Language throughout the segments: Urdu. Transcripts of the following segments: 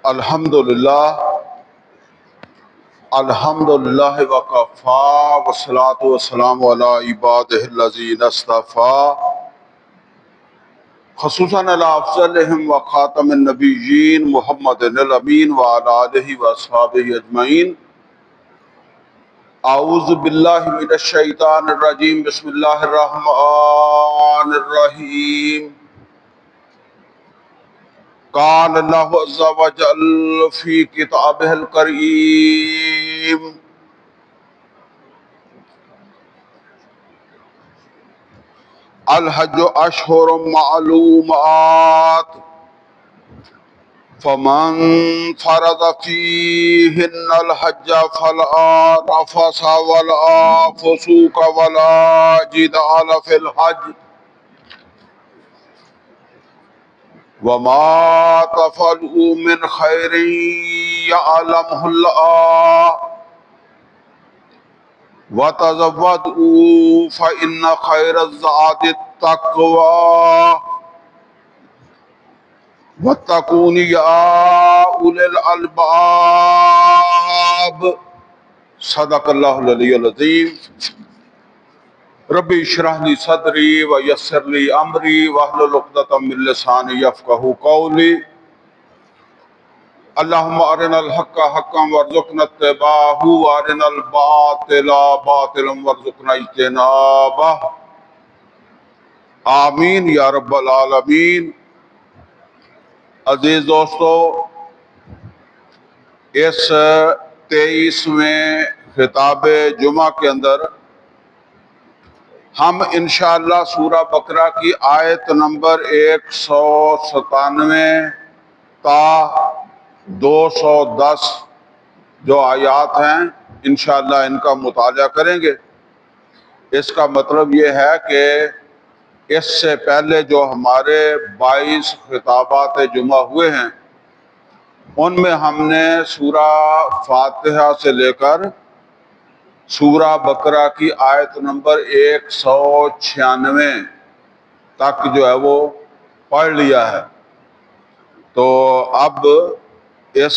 الحمدللہ الحمدللہ وکفا والصلاة والسلام علی عبادہ الذین اصطفیٰ خصوصاً علی افضلہم وخاتم النبیین محمد الامین وعلی آلہ واصحابہ اجمعین۔ اعوذ باللہ من الشیطان الرجیم، بسم اللہ الرحمن الرحیم۔ قال اللہ عز وجل فی کتابہ الکریم، الحج اشہر معلومات، فمن فرض فیہن الحج فلا رفث ولا فسوق ولا جدال فی الحج، وما تفعلوا من خیر یعلمہ اللہ، وتزودوا فإن خیر الزاد التقوى، واتقون یا أولی الألباب۔ صدق اللہ العلی العظیم۔ ربی اشرح لی صدری ویسر لی امری واحلل عقدۃ من لسانی یفقہوا قولی۔ اللہم ارنا الحق حقا وارزقنا اتباعہ وارنا الباطل باطلا وارزقنا اجتنابہ، آمین یا رب العالمین۔ عزیز دوستو، اس 23ویں خطاب جمعہ کے اندر ہم انشاءاللہ سورہ بقرہ کی آیت نمبر 197 تا 210 جو آیات ہیں انشاءاللہ ان کا مطالعہ کریں گے۔ اس کا مطلب یہ ہے کہ اس سے پہلے جو ہمارے 22 خطابات جمعہ ہوئے ہیں ان میں ہم نے سورہ فاتحہ سے لے کر سورہ بقرہ کی آیت نمبر 196 تک جو ہے وہ پڑھ لیا ہے۔ تو اب اس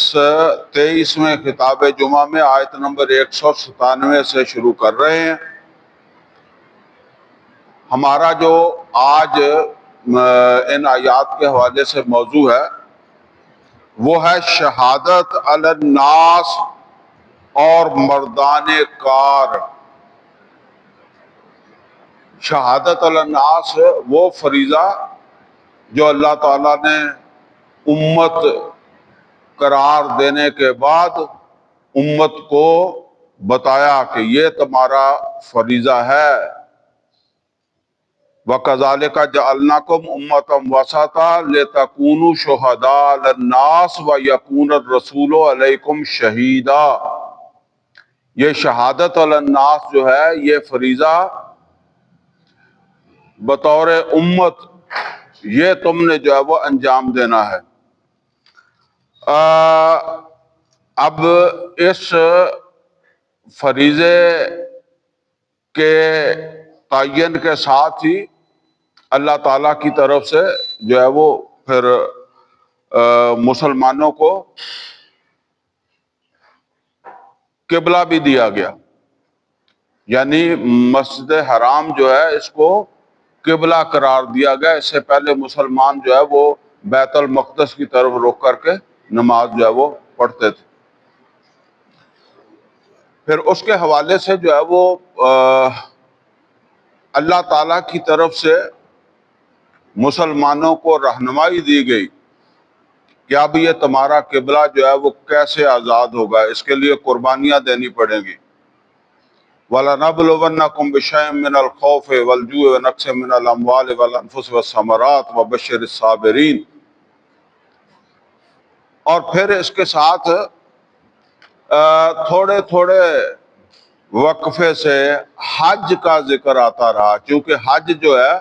23ویں خطاب جمعہ میں آیت نمبر 197 سے شروع کر رہے ہیں۔ ہمارا جو آج ان آیات کے حوالے سے موضوع ہے وہ ہے شہادت علی الناس اور مردان کار۔ شہادت علی الناس وہ فریضہ جو اللہ تعالیٰ نے امت قرار دینے کے بعد امت کو بتایا کہ یہ تمہارا فریضہ ہے۔ وَكَذَلِكَ جَعَلْنَاكُمْ أُمَّةً وَسَطًا لِتَكُونُوا شُهَدَاءَ عَلَى النَّاسِ وَيَكُونَ الرَّسُولُ عَلَيْكُمْ شَهِيدًا۔ یہ شہادت علی الناس جو ہے یہ فریضہ بطور امت یہ تم نے جو ہے وہ انجام دینا ہے۔ اب اس فریضے کے تعین کے ساتھ ہی اللہ تعالیٰ کی طرف سے جو ہے وہ پھر مسلمانوں کو قبلہ بھی دیا گیا، یعنی مسجد حرام جو ہے اس کو قبلہ قرار دیا گیا۔ اس سے پہلے مسلمان جو ہے وہ بیت المقدس کی طرف رخ کر کے نماز جو ہے وہ پڑھتے تھے۔ پھر اس کے حوالے سے جو ہے وہ اللہ تعالیٰ کی طرف سے مسلمانوں کو رہنمائی دی گئی کہ اب یہ تمہارا قبلہ جو ہے وہ کیسے آزاد ہوگا، اس کے لیے قربانیاں دینی پڑیں گی۔ وَلَنَبْلُوَنَّكُمْ بِشَيْءٍ مِّنَ الْخَوْفِ وَالْجُوعِ وَنَقْصٍ مِّنَ الْأَمْوَالِ وَالْأَنفُسِ وَالثَّمَرَاتِ وَبَشِّرِ الصَّابِرِينَ۔ اور پھر اس کے ساتھ تھوڑے تھوڑے وقفے سے حج کا ذکر آتا رہا، چونکہ حج جو ہے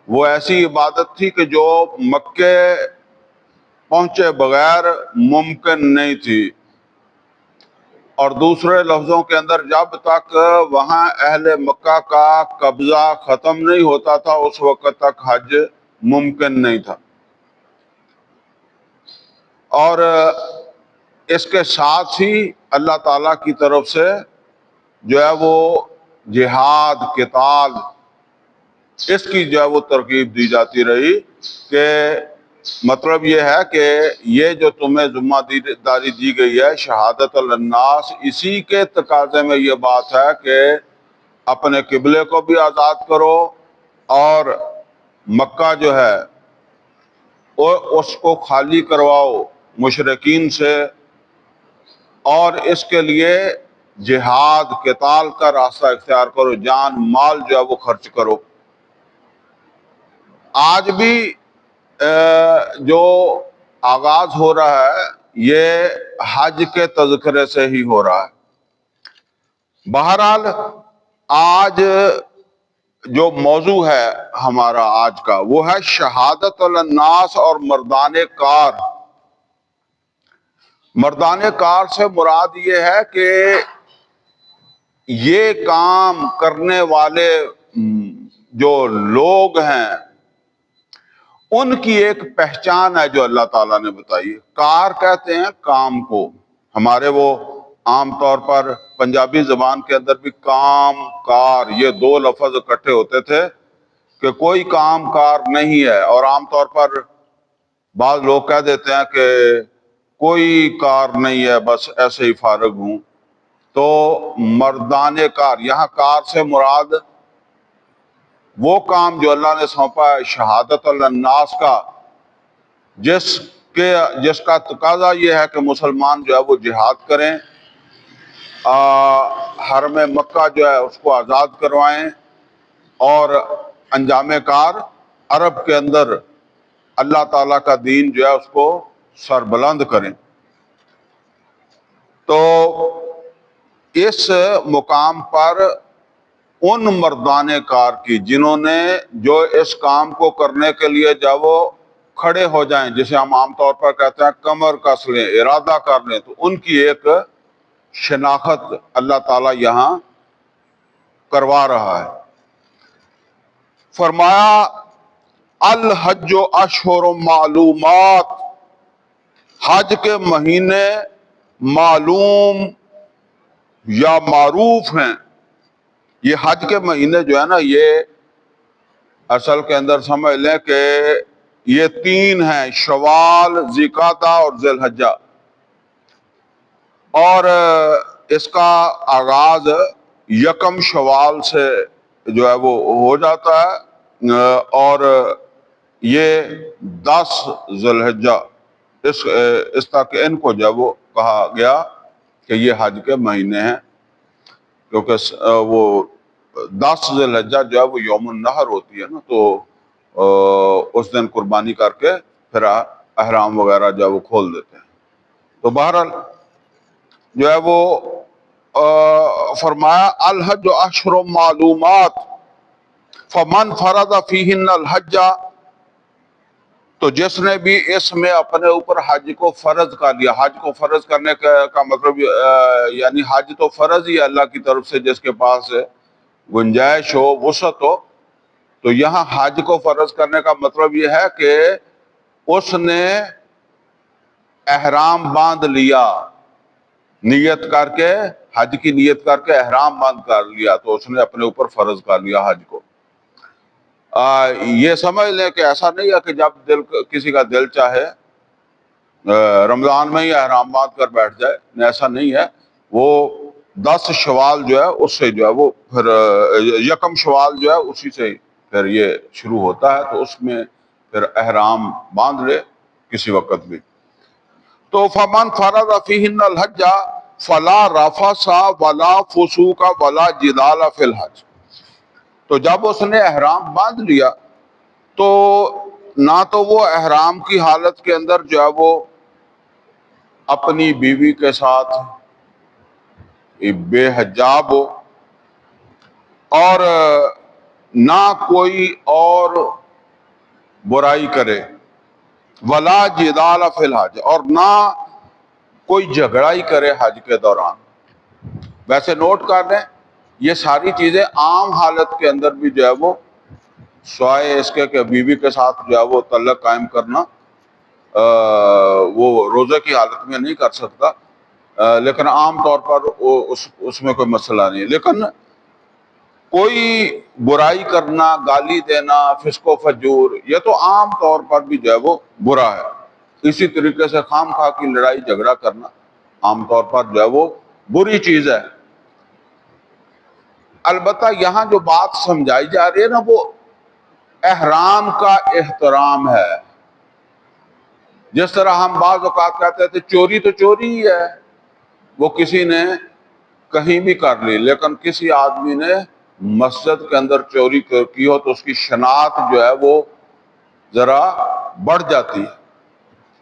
وہ ایسی عبادت تھی کہ جو مکے پہنچے بغیر ممکن نہیں تھی، اور دوسرے لفظوں کے اندر جب تک وہاں اہل مکہ کا قبضہ ختم نہیں ہوتا تھا اس وقت تک حج ممکن نہیں تھا۔ اور اس کے ساتھ ہی اللہ تعالیٰ کی طرف سے جو ہے وہ جہاد قتال اس کی جو ہے وہ ترغیب دی جاتی رہی کہ مطلب یہ ہے کہ یہ جو تمہیں ذمہ داری دی گئی ہے شہادت للناس، اسی کے تقاضے میں یہ بات ہے کہ اپنے قبلے کو بھی آزاد کرو اور مکہ جو ہے اس کو خالی کرواؤ مشرکین سے، اور اس کے لیے جہاد قتال کا راستہ اختیار کرو، جان مال جو ہے وہ خرچ کرو۔ آج بھی جو آغاز ہو رہا ہے یہ حج کے تذکرے سے ہی ہو رہا ہے۔ بہرحال آج جو موضوع ہے ہمارا آج کا وہ ہے شہادت للناس اور مردان کار۔ مردان کار سے مراد یہ ہے کہ یہ کام کرنے والے جو لوگ ہیں ان کی ایک پہچان ہے جو اللہ تعالیٰ نے بتائی ہے۔ کار کہتے ہیں کام کو، ہمارے وہ عام طور پر پنجابی زبان کے اندر بھی کام کار یہ دو لفظ اکٹھے ہوتے تھے کہ کوئی کام کار نہیں ہے، اور عام طور پر بعض لوگ کہہ دیتے ہیں کہ کوئی کار نہیں ہے بس ایسے ہی فارغ ہوں۔ تو مردان کار، یہاں کار سے مراد وہ کام جو اللہ نے سونپا ہے شہادت للناس کا، جس کا تقاضا یہ ہے کہ مسلمان جو ہے وہ جہاد کریں، حرم مکہ جو ہے اس کو آزاد کروائیں، اور انجام کار عرب کے اندر اللہ تعالیٰ کا دین جو ہے اس کو سربلند کریں۔ تو اس مقام پر ان مردان کار کی جنہوں نے جو اس کام کو کرنے کے لیے جب وہ کھڑے ہو جائیں، جسے ہم عام طور پر کہتے ہیں کمر کس لیں، ارادہ کر لیں، تو ان کی ایک شناخت اللہ تعالیٰ یہاں کروا رہا ہے۔ فرمایا الحج اشہر معلومات، حج کے مہینے معلوم یا معروف ہیں۔ یہ حج کے مہینے جو ہے نا، یہ اصل کے اندر سمجھ لیں کہ یہ تین ہیں، شوال، ذوالقعدہ اور ذی الحجہ، اور اس کا آغاز یکم شوال سے جو ہے وہ ہو جاتا ہے، اور یہ 10 ذی الحجہ اس تک ان کو جو ہے وہ کہا گیا کہ یہ حج کے مہینے ہیں، کیونکہ وہ 10 ذی الحجہ جو ہے وہ یوم النحر ہوتی ہے نا، تو اس دن قربانی کر کے پھر احرام وغیرہ جو ہے وہ کھول دیتے ہیں۔ تو بہرحال جو ہے وہ فرمایا الحج اشہر معلومات فمن فرض فیہن الحج، تو جس نے بھی اس میں اپنے اوپر حج کو فرض کر لیا۔ حج کو فرض کرنے کا مطلب یعنی حج تو فرض ہی ہے اللہ کی طرف سے، جس کے پاس گنجائش ہو، وسعت ہو۔ تو یہاں حج کو فرض کرنے کا مطلب یہ ہے کہ اس نے احرام باندھ لیا، نیت کر کے، حج کی نیت کر کے احرام باندھ کر لیا، تو اس نے اپنے اوپر فرض کر لیا حج کو۔ یہ سمجھ لیں کہ ایسا نہیں ہے کہ جب کسی کا دل چاہے رمضان میں ہی احرام باندھ کر بیٹھ جائے، ایسا نہیں ہے۔ وہ 10 شوال جو ہے اس سے جو ہے وہ پھر یکم شوال جو ہے اسی سے پھر یہ شروع ہوتا ہے، تو اس میں پھر احرام باندھ لے کسی وقت بھی۔ تو فمن فرض فیہن الحج فلا رفث ولا فسوق ولا جدال فی الحج، تو جب اس نے احرام باندھ لیا تو نہ تو وہ احرام کی حالت کے اندر جو ہے وہ اپنی بیوی کے ساتھ بے حجاب ہو، اور نہ کوئی اور برائی کرے، ولا جدال فی الحج، اور نہ کوئی جھگڑا ہی کرے حج کے دوران۔ ویسے نوٹ کر لیں یہ ساری چیزیں عام حالت کے اندر بھی جو ہے وہ سوائے اس کے کہ بیوی کے ساتھ جو ہے وہ تعلق قائم کرنا وہ روزے کی حالت میں نہیں کر سکتا، لیکن عام طور پر اس میں کوئی مسئلہ نہیں ہے۔ لیکن کوئی برائی کرنا، گالی دینا، فسق و فجور، یہ تو عام طور پر بھی جو ہے وہ برا ہے۔ اسی طریقے سے خام خواہ کی لڑائی جھگڑا کرنا عام طور پر جو ہے وہ بری چیز ہے۔ البتہ یہاں جو بات سمجھائی جا رہی ہے نا، وہ احرام کا احترام ہے۔ جس طرح ہم بعض اوقات کہتے تھے چوری تو چوری ہی ہے، وہ کسی نے کہیں بھی کر لی، لیکن کسی آدمی نے مسجد کے اندر چوری کی ہو تو اس کی شناخت جو ہے وہ ذرا بڑھ جاتی ہے۔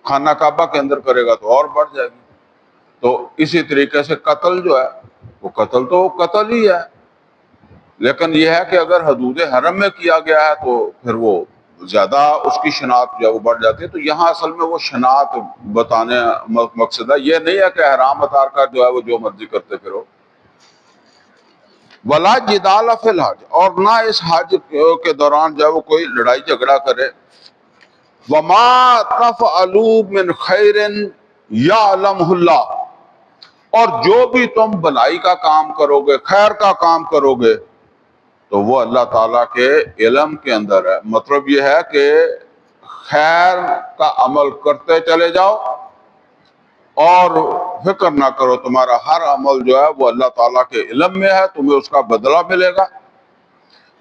خانہ کعبہ کے اندر کرے گا تو اور بڑھ جائے گی۔ تو اسی طریقے سے قتل جو ہے وہ قتل ہی ہے، لیکن یہ ہے کہ اگر حدود حرم میں کیا گیا ہے تو پھر وہ زیادہ اس کی شناخت جو ہے وہ بڑھ جاتی ہے۔ تو یہاں اصل میں وہ شناخت بتانے مقصد ہے، یہ نہیں ہے کہ احرام اتار کر جو ہے وہ جو مرضی کرتے پھرو۔ ولا جدال فی الحج، اور نہ اس حج کے دوران جو ہے وہ کوئی لڑائی جھگڑا کرے۔ وما تفعلوا من خیر یعلمہ اللہ، اور جو بھی تم بھلائی کا کام کرو گے، خیر کا کام کرو گے، تو وہ اللہ تعالیٰ کے علم کے اندر ہے۔ مطلب یہ ہے کہ خیر کا عمل کرتے چلے جاؤ اور فکر نہ کرو، تمہارا ہر عمل جو ہے وہ اللہ تعالیٰ کے علم میں ہے، تمہیں اس کا بدلہ ملے گا۔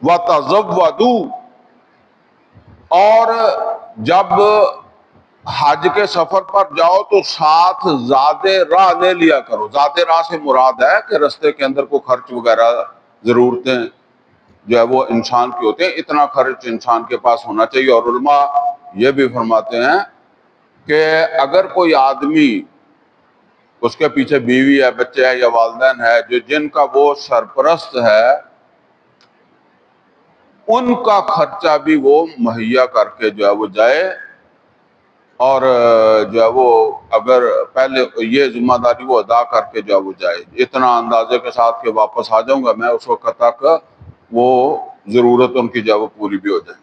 وَتَزَوَّدُوا، اور جب حج کے سفر پر جاؤ تو ساتھ زاد راہ لے لیا کرو۔ زاد راہ سے مراد ہے کہ رستے کے اندر کوئی خرچ وغیرہ، ضرورتیں جو ہے وہ انسان کی ہوتے ہیں، اتنا خرچ انسان کے پاس ہونا چاہیے۔ اور علماء یہ بھی فرماتے ہیں کہ اگر کوئی آدمی، اس کے پیچھے بیوی ہے، بچے ہیں یا والدین ہے، جن کا وہ سرپرست ہے، ان کا خرچہ بھی وہ مہیا کر کے جو ہے وہ جائے، اور جو ہے وہ اگر پہلے یہ ذمہ داری وہ ادا کر کے جو ہے وہ جائے، اتنا اندازے کے ساتھ کہ واپس آ جاؤں گا میں، اس وقت تک وہ ضرورت ان کی جو ہے وہ پوری بھی ہو جائے۔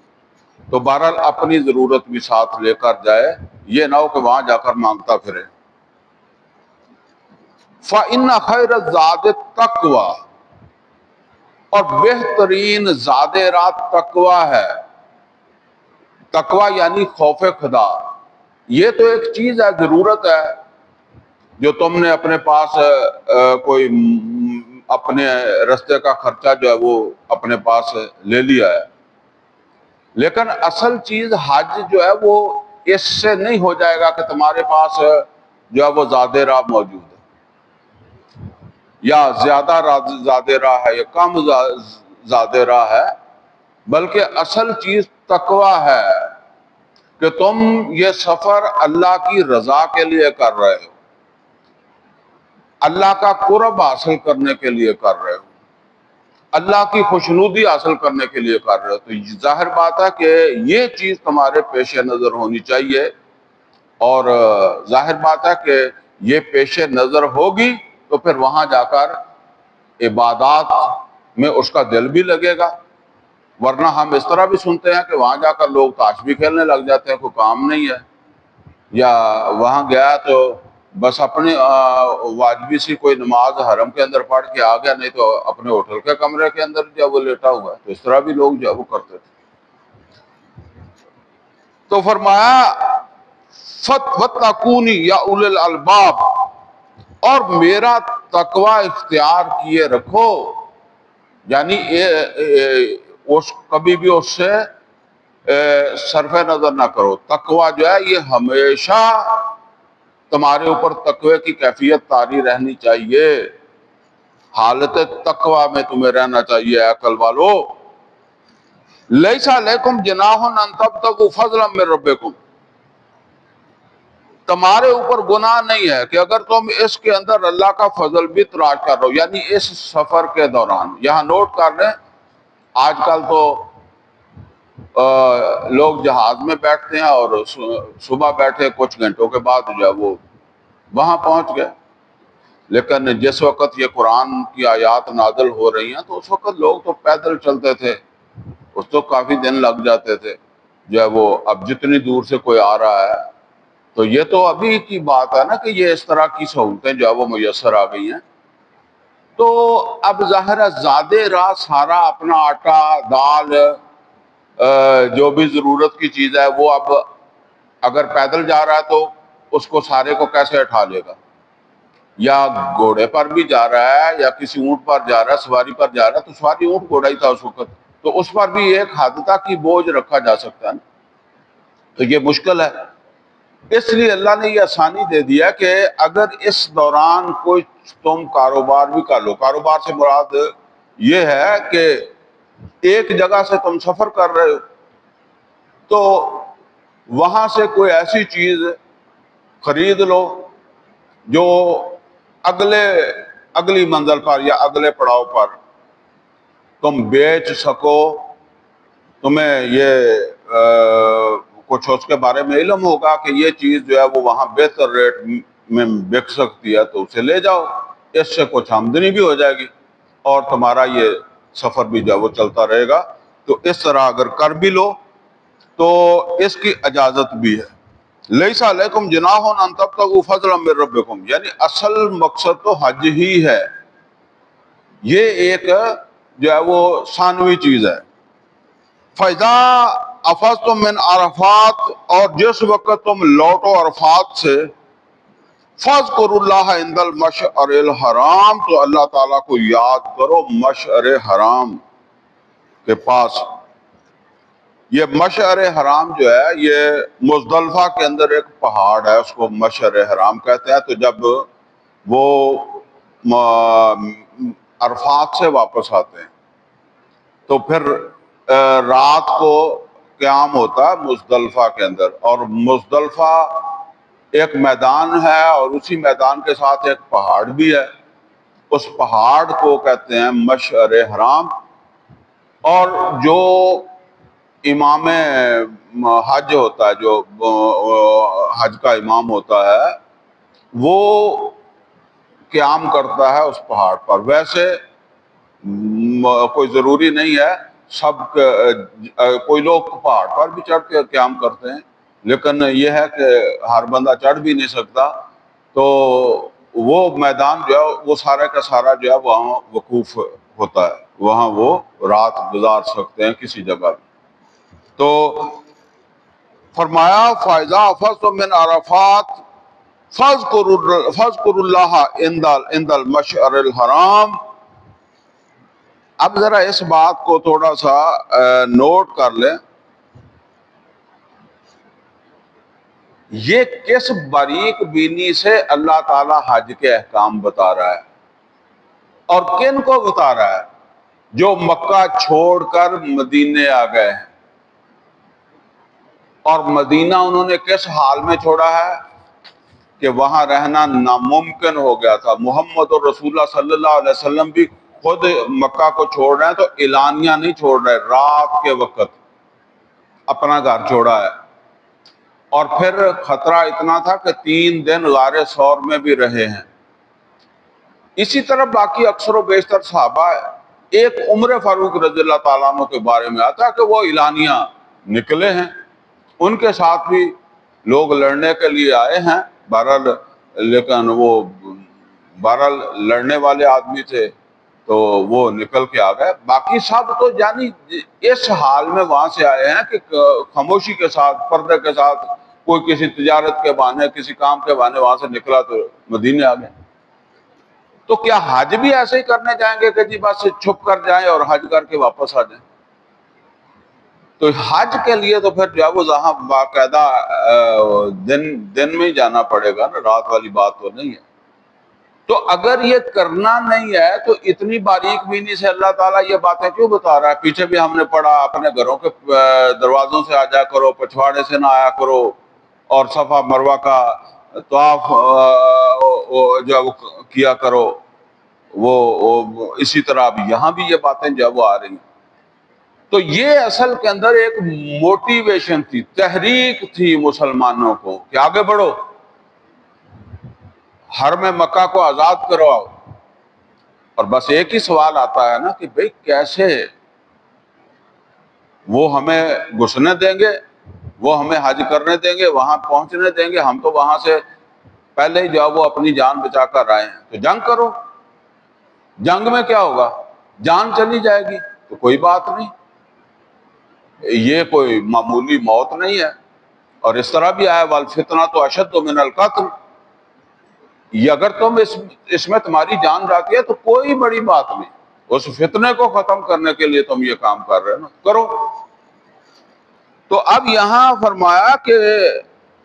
تو بہرحال اپنی ضرورت بھی ساتھ لے کر جائے، یہ نہ ہو کہ وہاں جا کر مانگتا پھرے۔ فَإِنَّ خَيْرَ الزَّادِ التَّقْوَىٰ، اور بہترین زاد راہ تقویٰ ہے۔ تقویٰ یعنی خوف خدا۔ یہ تو ایک چیز ہے، ضرورت ہے، جو تم نے اپنے پاس کوئی اپنے رستے کا خرچہ جو ہے وہ اپنے پاس لے لیا ہے، لیکن اصل چیز حج جو ہے وہ اس سے نہیں ہو جائے گا کہ تمہارے پاس جو ہے وہ زاد راہ موجود ہے، یا زیادہ زاد راہ ہے یا کم زاد راہ ہے، بلکہ اصل چیز تقویٰ ہے کہ تم یہ سفر اللہ کی رضا کے لیے کر رہے ہو، اللہ کا قرب حاصل کرنے کے لیے کر رہے ہو، اللہ کی خوشنودی حاصل کرنے کے لیے کر رہے ہو۔ تو ظاہر بات ہے کہ یہ چیز تمہارے پیش نظر ہونی چاہیے، اور ظاہر بات ہے کہ یہ پیش نظر ہوگی تو پھر وہاں جا کر عبادات میں اس کا دل بھی لگے گا۔ ورنہ ہم اس طرح بھی سنتے ہیں کہ وہاں جا کر لوگ تاش بھی کھیلنے لگ جاتے ہیں، کوئی کام نہیں ہے، یا وہاں گیا تو بس اپنی واجبی سی کوئی نماز حرم کے اندر پڑھ کے آ گیا، نہیں تو اپنے ہوٹل کے کمرے کے اندر جو وہ لیٹا ہوا ہے۔ تو اس طرح بھی لوگ جو ہے وہ کرتے تھے۔ تو فرمایا وَاتَّقُونِ یا اُولِي الْأَلْبَابِ، اور میرا تقوی اختیار کیے رکھو، یعنی کبھی بھی اس سے صرف نظر نہ کرو۔ تقوی جو ہے یہ ہمیشہ تمہارے اوپر تقوی کی کیفیت طاری رہنی چاہیے، حالت تقوی میں تمہیں رہنا چاہیے۔ عقل والو، لیس علیکم جناح ان تبتغوا فضلا من ربکم، تمہارے اوپر گناہ نہیں ہے کہ اگر تم اس کے اندر اللہ کا فضل بھی تلاش کر رہو، یعنی اس سفر کے دوران۔ یہاں نوٹ کر لیں، آج کل تو لوگ جہاز میں بیٹھتے ہیں اور صبح بیٹھے کچھ گھنٹوں کے بعد جو ہے وہ وہاں پہنچ گئے، لیکن جس وقت یہ قرآن کی آیات نازل ہو رہی ہیں تو اس وقت لوگ تو پیدل چلتے تھے، اس تو کافی دن لگ جاتے تھے جو ہے وہ۔ اب جتنی دور سے کوئی آ رہا ہے تو یہ تو ابھی کی بات ہے نا کہ یہ اس طرح کی سہولتیں جو ہے وہ میسر آ گئی ہیں. تو اب ظاہر ہے زیادہ راہ سارا اپنا آٹا دال جو بھی ضرورت کی چیز ہے وہ اب اگر پیدل جا رہا ہے تو اس کو سارے کو کیسے اٹھا لے گا، یا گھوڑے پر بھی جا رہا ہے یا کسی اونٹ پر جا رہا ہے، سواری پر جا رہا ہے، تو سواری اونٹ گھوڑا ہی تھا اس وقت، تو اس پر بھی ایک حد تک کی بوجھ رکھا جا سکتا ہے نا. تو یہ مشکل ہے، اس لیے اللہ نے یہ آسانی دے دیا کہ اگر اس دوران کوئی تم کاروبار بھی کر لو. کاروبار سے مراد یہ ہے کہ ایک جگہ سے تم سفر کر رہے ہو تو وہاں سے کوئی ایسی چیز خرید لو جو اگلی منزل پر یا اگلے پڑاؤ پر تم بیچ سکو. تمہیں یہ کچھ اس کے بارے میں علم ہوگا کہ یہ چیز جو ہے وہ وہاں بہتر ریٹ میں بک سکتی ہے تو اسے لے جاؤ، اس سے کچھ آمدنی بھی ہو جائے گی اور تمہارا یہ سفر بھی جو ہے وہ چلتا رہے گا. تو اس طرح اگر کر بھی لو تو اس کی اجازت بھی ہے. لیس علیکم جناح ان تبتغوا فضلا من ربکم، یعنی اصل مقصد تو حج ہی ہے، یہ ایک جو ہے وہ ثانوی چیز ہے. فَإِذَا أَفَضْتُم مِّنْ عَرَفَاتٍ، اور جس وقت تم لوٹو عرفات سے، فَاذْكُرُوا اللَّهَ عِندَ الْمَشْعَرِ الْحَرَامِ، تو اللہ تعالیٰ کو یاد کرو مشعر حرام کے پاس. یہ مشعر حرام جو ہے یہ مزدلفہ کے اندر ایک پہاڑ ہے، اس کو مشعر حرام کہتے ہیں. تو جب وہ عرفات سے واپس آتے ہیں تو پھر رات کو قیام ہوتا ہے مزدلفہ کے اندر، اور مزدلفہ ایک میدان ہے اور اسی میدان کے ساتھ ایک پہاڑ بھی ہے، اس پہاڑ کو کہتے ہیں مشعر حرام. اور جو امام حج ہوتا ہے، جو حج کا امام ہوتا ہے، وہ قیام کرتا ہے اس پہاڑ پر. ویسے کوئی ضروری نہیں ہے کوئی لوگ پہاڑ پر بھی چڑھ کے قیام کرتے ہیں، لیکن یہ ہے کہ ہر بندہ چڑھ بھی نہیں سکتا، تو وہ میدان جو ہے وہ سارا کا سارا جو ہے وہاں وقوف ہوتا ہے، وہاں وہ رات گزار سکتے ہیں کسی جگہ. تو فرمایا فَإِذَا أَفَضْتُم مِّنْ عَرَفَاتٍ فَاذْكُرُوا اللَّهَ عِندَ الْمَشْعَرِ الْحَرَامِ. اب ذرا اس بات کو تھوڑا سا نوٹ کر لیں، یہ کس باریک بینی سے اللہ تعالیٰ حج کے احکام بتا رہا ہے اور کن کو بتا رہا ہے؟ جو مکہ چھوڑ کر مدینے آ گئے ہیں. اور مدینہ انہوں نے کس حال میں چھوڑا ہے کہ وہاں رہنا ناممکن ہو گیا تھا. محمد رسول اللہ صلی اللہ علیہ وسلم بھی خود مکہ کو چھوڑ رہے ہیں تو اعلانیہ نہیں چھوڑ رہے، رات کے وقت اپنا گھر چھوڑا ہے. اور پھر خطرہ اتنا تھا کہ 3 دن غار ثور میں بھی رہے ہیں. اسی طرح باقی اکثر و بیشتر صحابہ، ایک عمر فاروق رضی اللہ تعالیٰ عنہ کے بارے میں آتا ہے کہ وہ اعلانیہ نکلے ہیں، ان کے ساتھ بھی لوگ لڑنے کے لیے آئے ہیں بہرحال، لیکن وہ بہرحال لڑنے والے آدمی تھے تو وہ نکل کے آ گئے. باقی سب تو یعنی اس حال میں وہاں سے آئے ہیں کہ خاموشی کے ساتھ، پردے کے ساتھ، کوئی کسی تجارت کے بہانے، کسی کام کے بہانے وہاں سے نکلا تو مدینے آ گئے. تو کیا حج بھی ایسے ہی کرنے جائیں گے کہ جی بس چھپ کر جائیں اور حج کر کے واپس آ جائیں؟ تو حج کے لیے تو پھر جو ہے وہ وہاں باقاعدہ دن میں ہی جانا پڑے گا نا، رات والی بات تو نہیں ہے. تو اگر یہ کرنا نہیں ہے تو اتنی باریک بینی سے اللہ تعالیٰ یہ باتیں کیوں بتا رہا ہے؟ پیچھے بھی ہم نے پڑھا اپنے گھروں کے دروازوں سے آ جایا کرو، پچھواڑے سے نہ آیا کرو، اور صفا مروہ کا طواف جو کیا کرو. وہ اسی طرح اب یہاں بھی یہ باتیں جو وہ آ رہی ہیں. تو یہ اصل کے اندر ایک موٹیویشن تھی، تحریک تھی مسلمانوں کو کہ آگے بڑھو، حرم مکہ کو آزاد کرواؤ. اور بس ایک ہی سوال آتا ہے نا کہ بھئی کیسے وہ ہمیں گھسنے دیں گے وہ ہمیں حج کرنے دیں گے، وہاں پہنچنے دیں گے، ہم تو وہاں سے پہلے ہی جو ہے وہ اپنی جان بچا کر آئے ہیں، تو جنگ کرو۔ جنگ میں کیا ہوگا؟ جان چلی جائے گی تو کوئی بات نہیں، یہ کوئی معمولی موت نہیں ہے۔ اور اس طرح بھی آیا والفتنۃ اشد من القتل، یہ اگر تم اس میں تمہاری جان جاتی ہے تو کوئی بڑی بات نہیں، اس فتنے کو ختم کرنے کے لیے تم یہ کام کر رہے ہو نا، کرو۔ تو اب یہاں فرمایا کہ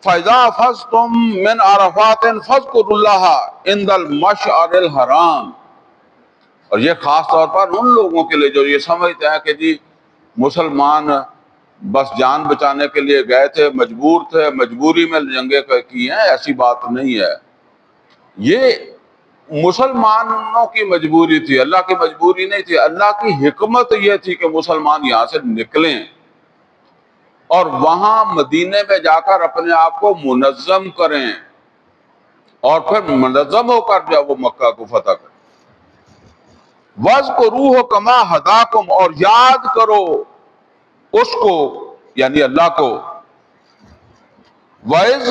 فَإِذَا أَفَضْتُم مِّنْ عَرَفَاتٍ فَاذْكُرُوا اللَّهَ عِندَ الْمَشْعَرِ الْحَرَامِ، اور یہ خاص طور پر ان لوگوں کے لیے جو یہ سمجھتے ہیں کہ جی مسلمان بس جان بچانے کے لیے گئے تھے، مجبور تھے، مجبوری میں جنگیں کی ہیں، ایسی بات نہیں ہے۔ یہ مسلمانوں کی مجبوری تھی، اللہ کی مجبوری نہیں تھی۔ اللہ کی حکمت یہ تھی کہ مسلمان یہاں سے نکلیں اور وہاں مدینے میں جا کر اپنے آپ کو منظم کریں اور پھر منظم ہو کر جو وہ مکہ کو فتح کریں۔ وَاذْكُرُوهُ كَمَا هَدَاكُمْ، اور یاد کرو اس کو یعنی اللہ کو، وَإِذْ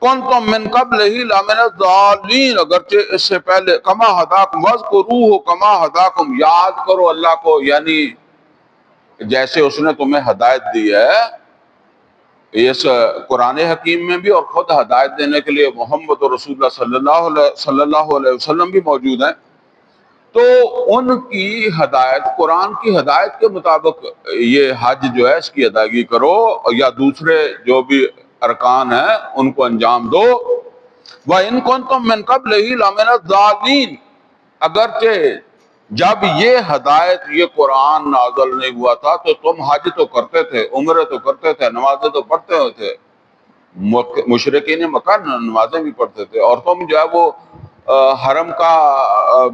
كُنْتُم مِّن قَبْلِهِ لَمِنَ الضَّالِّينَ، اگرچہ اس سے پہلے كَمَا هَدَاكُمْ وَاذْكُرُوهُ كَمَا هَدَاكُمْ، یاد کرو اللہ کو یعنی جیسے اس نے تمہیں ہدایت دی ہے۔ اس قرآن حکیم میں بھی اور خود ہدایت دینے کے لیے محمد رسول اللہ صلی اللہ علیہ وسلم بھی موجود ہیں، تو ان کی ہدایت، قرآن کی ہدایت کے مطابق یہ حج جو ہے اس کی ادائیگی کرو، یا دوسرے جو بھی ارکان ہیں ان کو انجام دو۔ وَإِن كُنتُم مِّن قَبْلِهِ لَمِنَ الضَّالِّينَ، اگرچہ جب یہ ہدایت، یہ قرآن نازل نہیں ہوا تھا تو تم حج تو کرتے تھے، عمرے تو کرتے تھے، نمازیں تو پڑھتے ہوتے، مشرکین مکہ نمازیں بھی پڑھتے تھے، اور تم جو ہے وہ حرم کا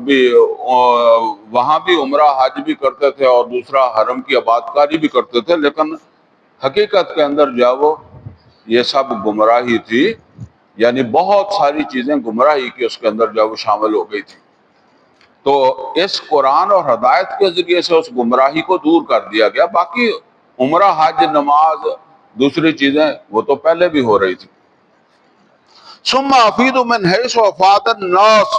بھی وہاں بھی عمرہ حج بھی کرتے تھے اور دوسرا حرم کی آبادکاری بھی کرتے تھے، لیکن حقیقت کے اندر جو ہے وہ یہ سب گمراہی تھی، یعنی بہت ساری چیزیں گمراہی کی اس کے اندر جو ہے وہ شامل ہو گئی تھی۔ تو اس قرآن اور ہدایت کے ذریعے سے اس گمراہی کو دور کر دیا گیا، باقی عمرہ حج نماز دوسری چیزیں وہ تو پہلے بھی ہو رہی تھی۔ ثم افیدوا من حیث افاض الناس،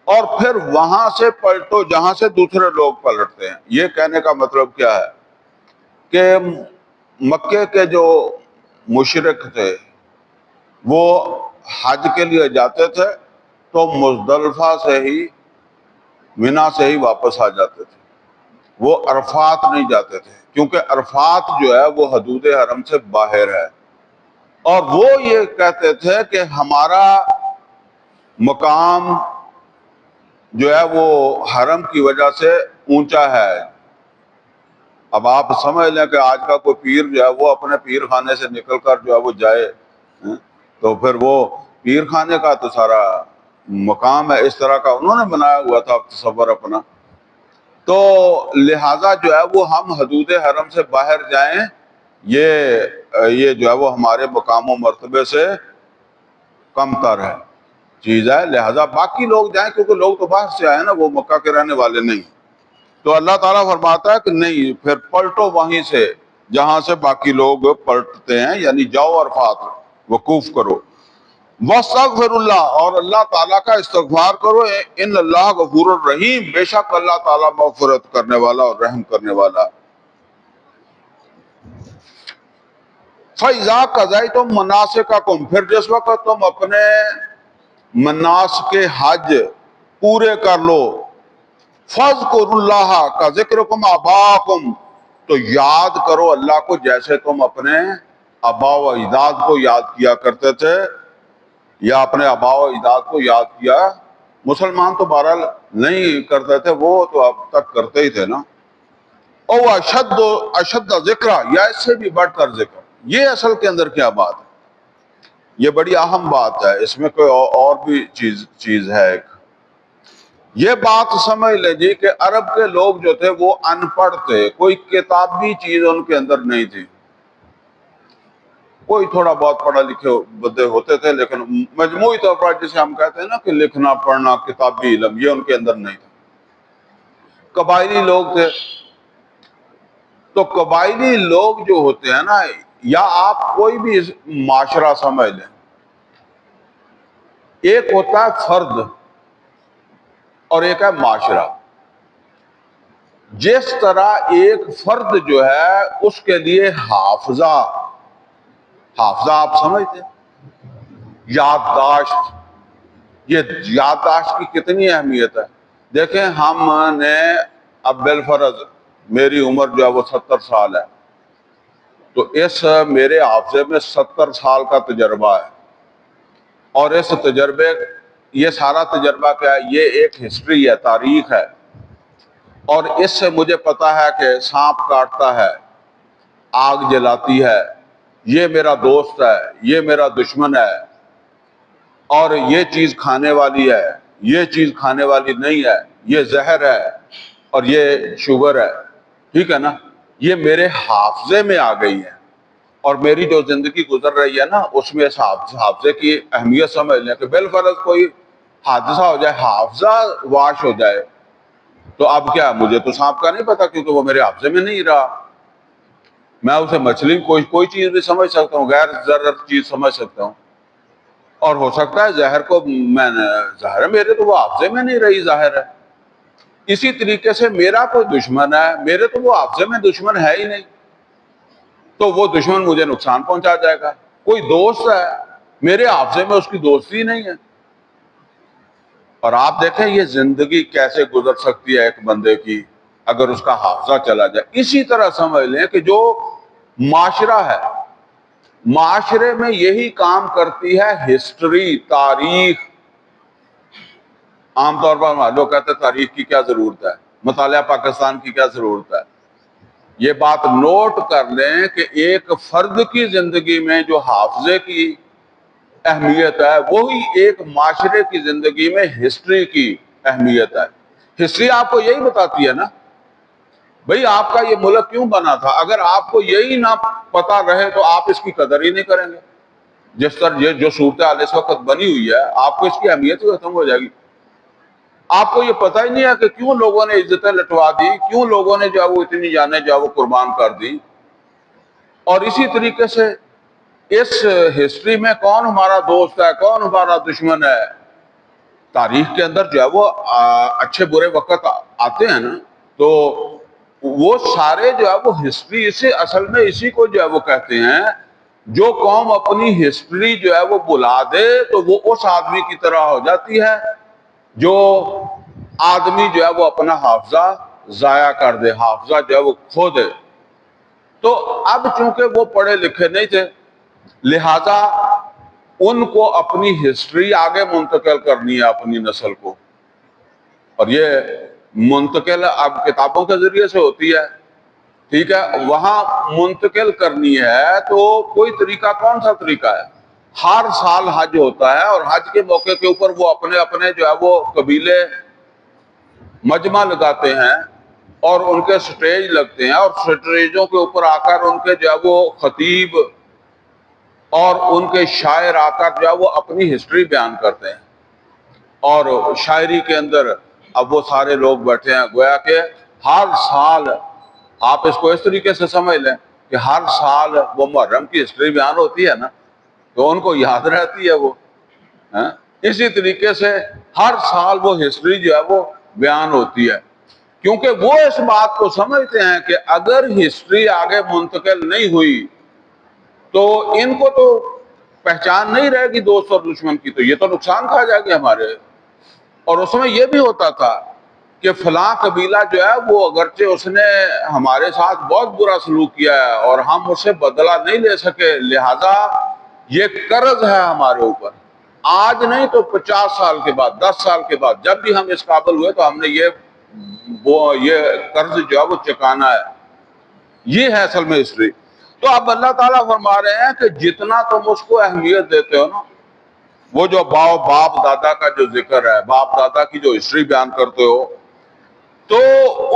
اور پھر وہاں سے پلٹو جہاں سے دوسرے لوگ پلٹتے ہیں۔ یہ کہنے کا مطلب کیا ہے کہ مکے کے جو مشرک تھے وہ حج کے لیے جاتے تھے تو مزدلفہ سے ہی، مینا سے ہی واپس آ جاتے تھے، وہ عرفات نہیں جاتے تھے، کیونکہ عرفات جو ہے وہ حدود حرم سے باہر ہے، اور وہ یہ کہتے تھے کہ ہمارا مقام جو ہے وہ حرم کی وجہ سے اونچا ہے۔ اب آپ سمجھ لیں کہ آج کا کوئی پیر جو ہے وہ اپنے پیر خانے سے نکل کر جو ہے وہ جائے، تو پھر وہ پیر خانے کا تو سارا مقام ہے، اس طرح کا انہوں نے بنایا ہوا تھا تصور اپنا، تو لہٰذا جو ہے وہ ہم حدود حرم سے باہر جائیں، یہ جو ہے وہ ہمارے مقام و مرتبے سے کم تر ہے چیز ہے، لہٰذا باقی لوگ جائیں، کیونکہ لوگ تو باہر سے آئے نا، وہ مکہ کے رہنے والے نہیں۔ تو اللہ تعالیٰ فرماتا ہے کہ نہیں، پھر پلٹو وہیں سے جہاں سے باقی لوگ پلٹتے ہیں، یعنی جاؤ عرفات وقوف کرو۔ وَاسْتَغْفِرُ اللَّهَ، اور اللہ تعالیٰ کا استغفار کرو، ان اللہ غفور الرحیم، بے شک اللہ تعالیٰ مغفرت کرنے والا اور رحم کرنے والا۔ فَإِذَا قَضَيْتُم مَّنَاسِكَكُمْ، پھر جس وقت تم اپنے مناسک حج پورے کر لو، فَاذْكُرُوا اللَّهَ كَذِكْرِكُمْ آبَاءَكُمْ، تو یاد کرو اللہ کو جیسے تم اپنے آباء و اجداد کو یاد کیا کرتے تھے، یا اپنے آباء و اجداد کو یاد کیا۔ مسلمان تو بہرحال نہیں کرتے تھے، وہ تو اب تک کرتے ہی تھے نا۔ او اشد ذکر، یا اس سے بھی بڑھ کر ذکر۔ یہ اصل کے اندر کیا بات ہے؟ یہ بڑی اہم بات ہے، اس میں کوئی اور بھی چیز ہے ایک۔ یہ بات سمجھ لیجیے کہ عرب کے لوگ جو تھے وہ ان پڑھ تھے، کوئی کتابی چیز ان کے اندر نہیں تھی، کوئی تھوڑا بہت پڑھا لکھے بندے ہوتے تھے، لیکن مجموعی طور پر جسے ہم کہتے ہیں نا کہ لکھنا پڑھنا کتابی علم، یہ ان کے اندر نہیں تھا۔ قبائلی لوگ تھے، تو قبائلی لوگ جو ہوتے ہیں نا، یا آپ کوئی بھی معاشرہ سمجھ لیں، ایک ہوتا ہے فرد اور ایک ہے معاشرہ۔ جس طرح ایک فرد جو ہے اس کے لیے حافظہ آپ سمجھتے ہیں، یادداشت، یہ یادداشت کی کتنی اہمیت ہے۔ دیکھیں ہم نے اب بالفرض میری عمر جو ہے وہ 70 سال ہے، تو اس میرے حافظے میں 70 سال کا تجربہ ہے، اور اس تجربے، یہ سارا تجربہ کیا ہے، یہ ایک ہسٹری ہے، تاریخ ہے، اور اس سے مجھے پتا ہے کہ سانپ کاٹتا ہے، آگ جلاتی ہے، یہ میرا دوست ہے، یہ میرا دشمن ہے، اور یہ چیز کھانے والی ہے، یہ چیز کھانے والی نہیں ہے، یہ زہر ہے اور یہ شوگر ہے، ٹھیک ہے نا۔ یہ میرے حافظے میں آ گئی ہے، اور میری جو زندگی گزر رہی ہے نا اس میں اس حافظے کی اہمیت سمجھ لیں کہ بالفرض کوئی حادثہ ہو جائے، حافظہ واش ہو جائے، تو اب کیا، مجھے تو سانپ کا نہیں پتا کیونکہ وہ میرے حافظے میں نہیں رہا۔ میں اسے مچھلی کوئی چیز بھی سمجھ سکتا ہوں، غیر ضرر چیز سمجھ سکتا ہوں، اور ہو سکتا ہے زہر کو میں نے، ظاہر ہے میرے تو وہ حافظے میں نہیں رہی، ظاہر ہے۔ اسی طریقے سے میرا کوئی دشمن ہے، میرے تو وہ حافظے میں دشمن ہے ہی نہیں، تو وہ دشمن مجھے نقصان پہنچا جائے گا۔ کوئی دوست ہے، میرے حافظے میں اس کی دوستی نہیں ہے۔ اور آپ دیکھیں یہ زندگی کیسے گزر سکتی ہے ایک بندے کی اگر اس کا حافظہ چلا جائے۔ اسی طرح سمجھ لیں کہ جو معاشرہ ہے، معاشرے میں یہی کام کرتی ہے ہسٹری، تاریخ۔ عام طور پر لوگ کہتے ہیں تاریخ کی کیا ضرورت ہے، مطالعہ پاکستان کی کیا ضرورت ہے۔ یہ بات نوٹ کر لیں کہ ایک فرد کی زندگی میں جو حافظے کی اہمیت ہے، وہی ایک معاشرے کی زندگی میں ہسٹری کی اہمیت ہے۔ ہسٹری آپ کو یہی بتاتی ہے نا، بھئی آپ کا یہ ملک کیوں بنا تھا۔ اگر آپ کو یہی نہ پتا رہے تو آپ اس کی قدر ہی نہیں کریں گے۔ جس طرح یہ جو صورتحال اس وقت بنی ہوئی ہے، آپ کو اس کی اہمیت ہی ختم ہو جائے گی۔ آپ کو یہ پتہ ہی نہیں ہے کہ کیوں لوگوں نے عزتیں لٹوا دی، کیوں لوگوں نے جو ہے وہ اتنی جانیں جو ہے وہ قربان کر دی۔ اور اسی طریقے سے اس ہسٹری میں کون ہمارا دوست ہے، کون ہمارا دشمن ہے۔ تاریخ کے اندر جو ہے وہ اچھے برے وقت آتے ہیں نا، تو وہ سارے جو ہے وہ ہسٹری، اسے اصل میں اسی کو جو ہے وہ کہتے ہیں، جو قوم اپنی ہسٹری جو ہے وہ بلا دے تو وہ اس آدمی کی طرح ہو جاتی ہے جو آدمی جو ہے وہ اپنا حافظہ ضائع کر دے، حافظہ جو ہے وہ کھو دے۔ تو اب چونکہ وہ پڑھے لکھے نہیں تھے، لہذا ان کو اپنی ہسٹری آگے منتقل کرنی ہے اپنی نسل کو، اور یہ منتقل اب کتابوں کے ذریعے سے ہوتی ہے، ٹھیک ہے۔ وہاں منتقل کرنی ہے تو کوئی طریقہ، کون سا طریقہ ہے؟ ہر سال حج ہوتا ہے، اور حج کے موقع کے اوپر وہ اپنے اپنے جو ہے وہ قبیلے مجمع لگاتے ہیں، اور ان کے سٹیج لگتے ہیں، اور سٹیجوں کے اوپر آ کر ان کے جو ہے وہ خطیب اور ان کے شاعر آ کر جو ہے وہ اپنی ہسٹری بیان کرتے ہیں۔ اور شاعری کے اندر اب وہ سارے لوگ بیٹھے ہیں، گویا کہ ہر سال، آپ اس کو اس طریقے سے سمجھ لیں کہ ہر سال وہ محرم کی ہسٹری بیان ہوتی ہے نا، تو ان کو یاد رہتی ہے وہ۔ اسی طریقے سے ہر سال وہ ہسٹری جو ہے وہ بیان ہوتی ہے، کیونکہ وہ اس بات کو سمجھتے ہیں کہ اگر ہسٹری آگے منتقل نہیں ہوئی تو ان کو تو پہچان نہیں رہے گی دوست اور دشمن کی، تو یہ تو نقصان کھا جائے گی ہمارے۔ اور اس میں یہ بھی ہوتا تھا کہ فلاں قبیلہ جو ہے وہ اگرچہ اس نے ہمارے ساتھ بہت برا سلوک کیا ہے اور ہم اسے بدلہ نہیں لے سکے، لہذا یہ قرض ہے ہمارے اوپر، آج نہیں تو 50 سال کے بعد، 10 سال کے بعد جب بھی ہم اس قابل ہوئے تو ہم نے یہ قرض جو ہے وہ چکانا ہے۔ یہ ہے اصل میں ہسٹری۔ تو اب اللہ تعالیٰ فرما رہے ہیں کہ جتنا تم اس کو اہمیت دیتے ہو نا، وہ جو باپ دادا کا جو ذکر ہے، باپ دادا کی جو ہسٹری بیان کرتے ہو، تو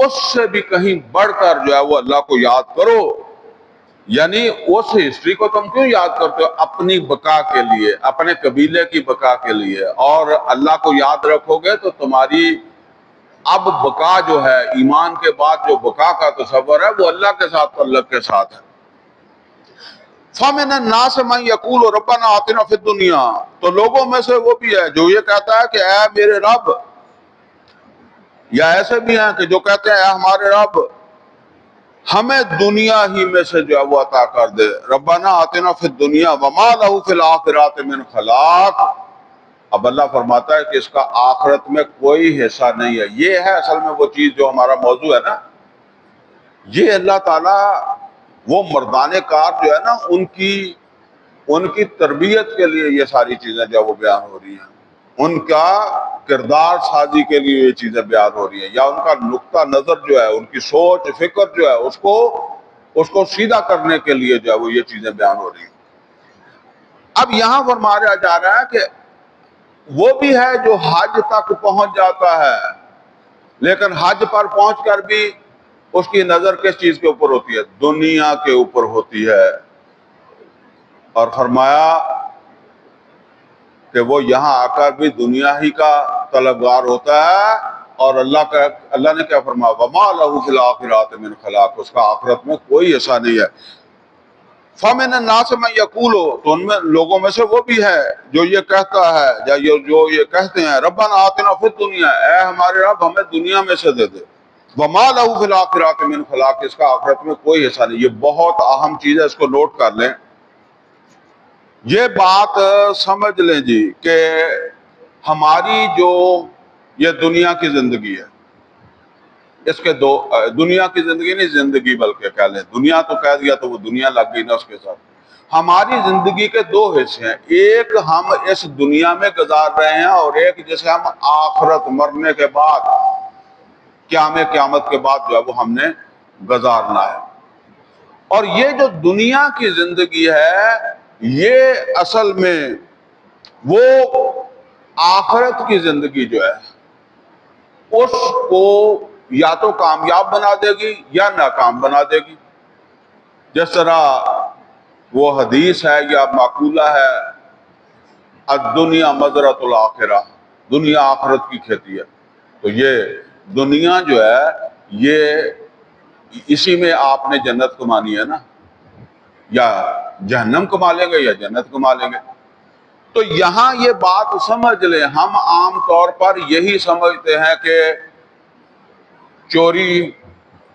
اس سے بھی کہیں بڑھ کر جو ہے وہ اللہ کو یاد کرو۔ یعنی اس ہسٹری کو تم کیوں یاد کرتے ہو؟ اپنی بقا کے لیے، اپنے قبیلے کی بقا کے لیے، اور اللہ کو یاد رکھو گے تو تمہاری اب بقا جو ہے، ایمان کے بعد جو بقا کا تصور ہے وہ اللہ کے ساتھ، اللہ کے ساتھ ہے۔ فَمِنَ النَّاسِ مَن يَقُولُ رَبَّنَا آتِنَا فِي الدُّنْيَا، تو لوگوں میں سے وہ بھی ہے جو یہ کہتا ہے کہ اے میرے رب، یا ایسے بھی ہیں کہ جو کہتے ہیں اے ہمارے رب ہمیں دنیا ہی میں سے جو ہے وہ عطا کر دے، ربنا آتنا فی الدنیا وما لہ فی الآخرات من خلاق۔ اب اللہ فرماتا ہے کہ اس کا آخرت میں کوئی حصہ نہیں ہے۔ یہ ہے اصل میں وہ چیز جو ہمارا موضوع ہے نا، یہ اللہ تعالیٰ وہ مردان کار جو ہے نا ان کی تربیت کے لیے یہ ساری چیزیں جو وہ بیان ہو رہی ہیں، ان کا کردار سازی کے لیے یہ چیزیں بیان ہو رہی ہیں، یا ان کا نقطہ نظر جو ہے، ان کی سوچ فکر جو ہے اس کو سیدھا کرنے کے لیے جو ہے وہ یہ چیزیں بیان ہو رہی ہیں۔ اب یہاں فرمایا جا رہا ہے کہ وہ بھی ہے جو حج تک پہنچ جاتا ہے، لیکن حج پر پہنچ کر بھی اس کی نظر کس چیز کے اوپر ہوتی ہے؟ دنیا کے اوپر ہوتی ہے، اور فرمایا کہ وہ یہاں آ کر بھی دنیا ہی کا طلبگار ہوتا ہے، اور اللہ نے کیا فرمایا؟ وَمَا لَهُ فِي الْآخِرَاتِ مِنْ خَلَاقٍ، اس کا آخرت میں کوئی ایسا نہیں ہے۔ فَمِنَ النَّاسِ مَن يَقُولُ، تو ان میں لوگوں میں سے وہ بھی ہے جو یہ کہتا ہے یا جو یہ کہتے ہیں رَبَّنَا آتِنَا فِي الدُّنْيَا، اے ہمارے رب ہمیں دنیا میں سے دے دے، وَمَا لَهُ فِي الْآخِرَاتِ مِنْ خَلَاقٍ، اس کا آخرت میں کوئی حصہ نہیں۔ یہ بہت اہم چیز ہے، اس کو نوٹ کر لیں۔ یہ بات سمجھ لیں جی کہ ہماری جو یہ دنیا کی زندگی ہے، اس کے دنیا کی زندگی نہیں، زندگی بلکہ کہہ لیں، دنیا تو کہہ دیا تو وہ دنیا لگ گئی نا اس کے ساتھ۔ ہماری زندگی کے دو حصے ہیں، ایک ہم اس دنیا میں گزار رہے ہیں، اور ایک جسے ہم آخرت مرنے کے بعد قیامت کے بعد جو ہے وہ ہم نے گزارنا ہے۔ اور یہ جو دنیا کی زندگی ہے یہ اصل میں وہ آخرت کی زندگی جو ہے اس کو یا تو کامیاب بنا دے گی یا ناکام بنا دے گی۔ جس طرح وہ حدیث ہے یا مقولہ ہے، الدنیا مزرعۃ الآخرہ، دنیا آخرت کی کھیتی ہے۔ تو یہ دنیا جو ہے یہ اسی میں آپ نے جنت کمانی ہے نا، یا جہنم کما لیں گے یا جنت کما لیں گے۔ تو یہاں یہ بات سمجھ لیں، ہم عام طور پر یہی سمجھتے ہیں کہ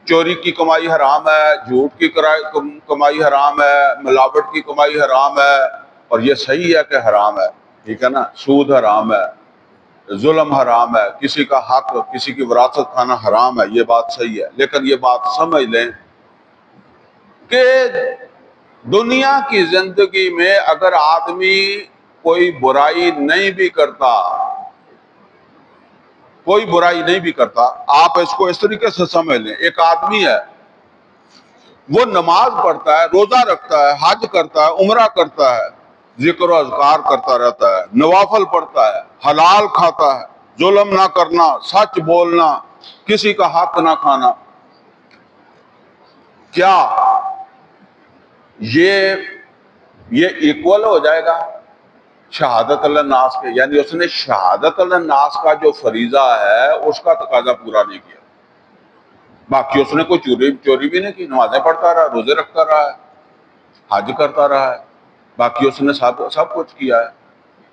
چوری کی کمائی حرام ہے، جھوٹ کی کمائی حرام ہے، ملاوٹ کی کمائی حرام ہے، اور یہ صحیح ہے کہ حرام ہے، ٹھیک ہے نا، سود حرام ہے، ظلم حرام ہے، کسی کا حق، کسی کی وراثت کھانا حرام ہے، یہ بات صحیح ہے۔ لیکن یہ بات سمجھ لیں کہ دنیا کی زندگی میں اگر آدمی کوئی برائی نہیں بھی کرتا، آپ اس کو اس طریقے سے سمجھ لیں، ایک آدمی ہے وہ نماز پڑھتا ہے، روزہ رکھتا ہے، حج کرتا ہے، عمرہ کرتا ہے، ذکر و اذکار کرتا رہتا ہے، نوافل پڑھتا ہے، حلال کھاتا ہے، ظلم نہ کرنا، سچ بولنا، کسی کا حق نہ کھانا، کیا یہ ایکول ہو جائے گا شہادت علی الناس کے؟ یعنی اس نے شہادت علی الناس کا جو فریضہ ہے اس کا تقاضا پورا نہیں کیا، باقی اس نے کوئی چوری بھی نہیں کی، نمازیں پڑھتا رہا، روزے رکھتا رہا ہے، حج کرتا رہا ہے، باقی اس نے سب کچھ کیا ہے،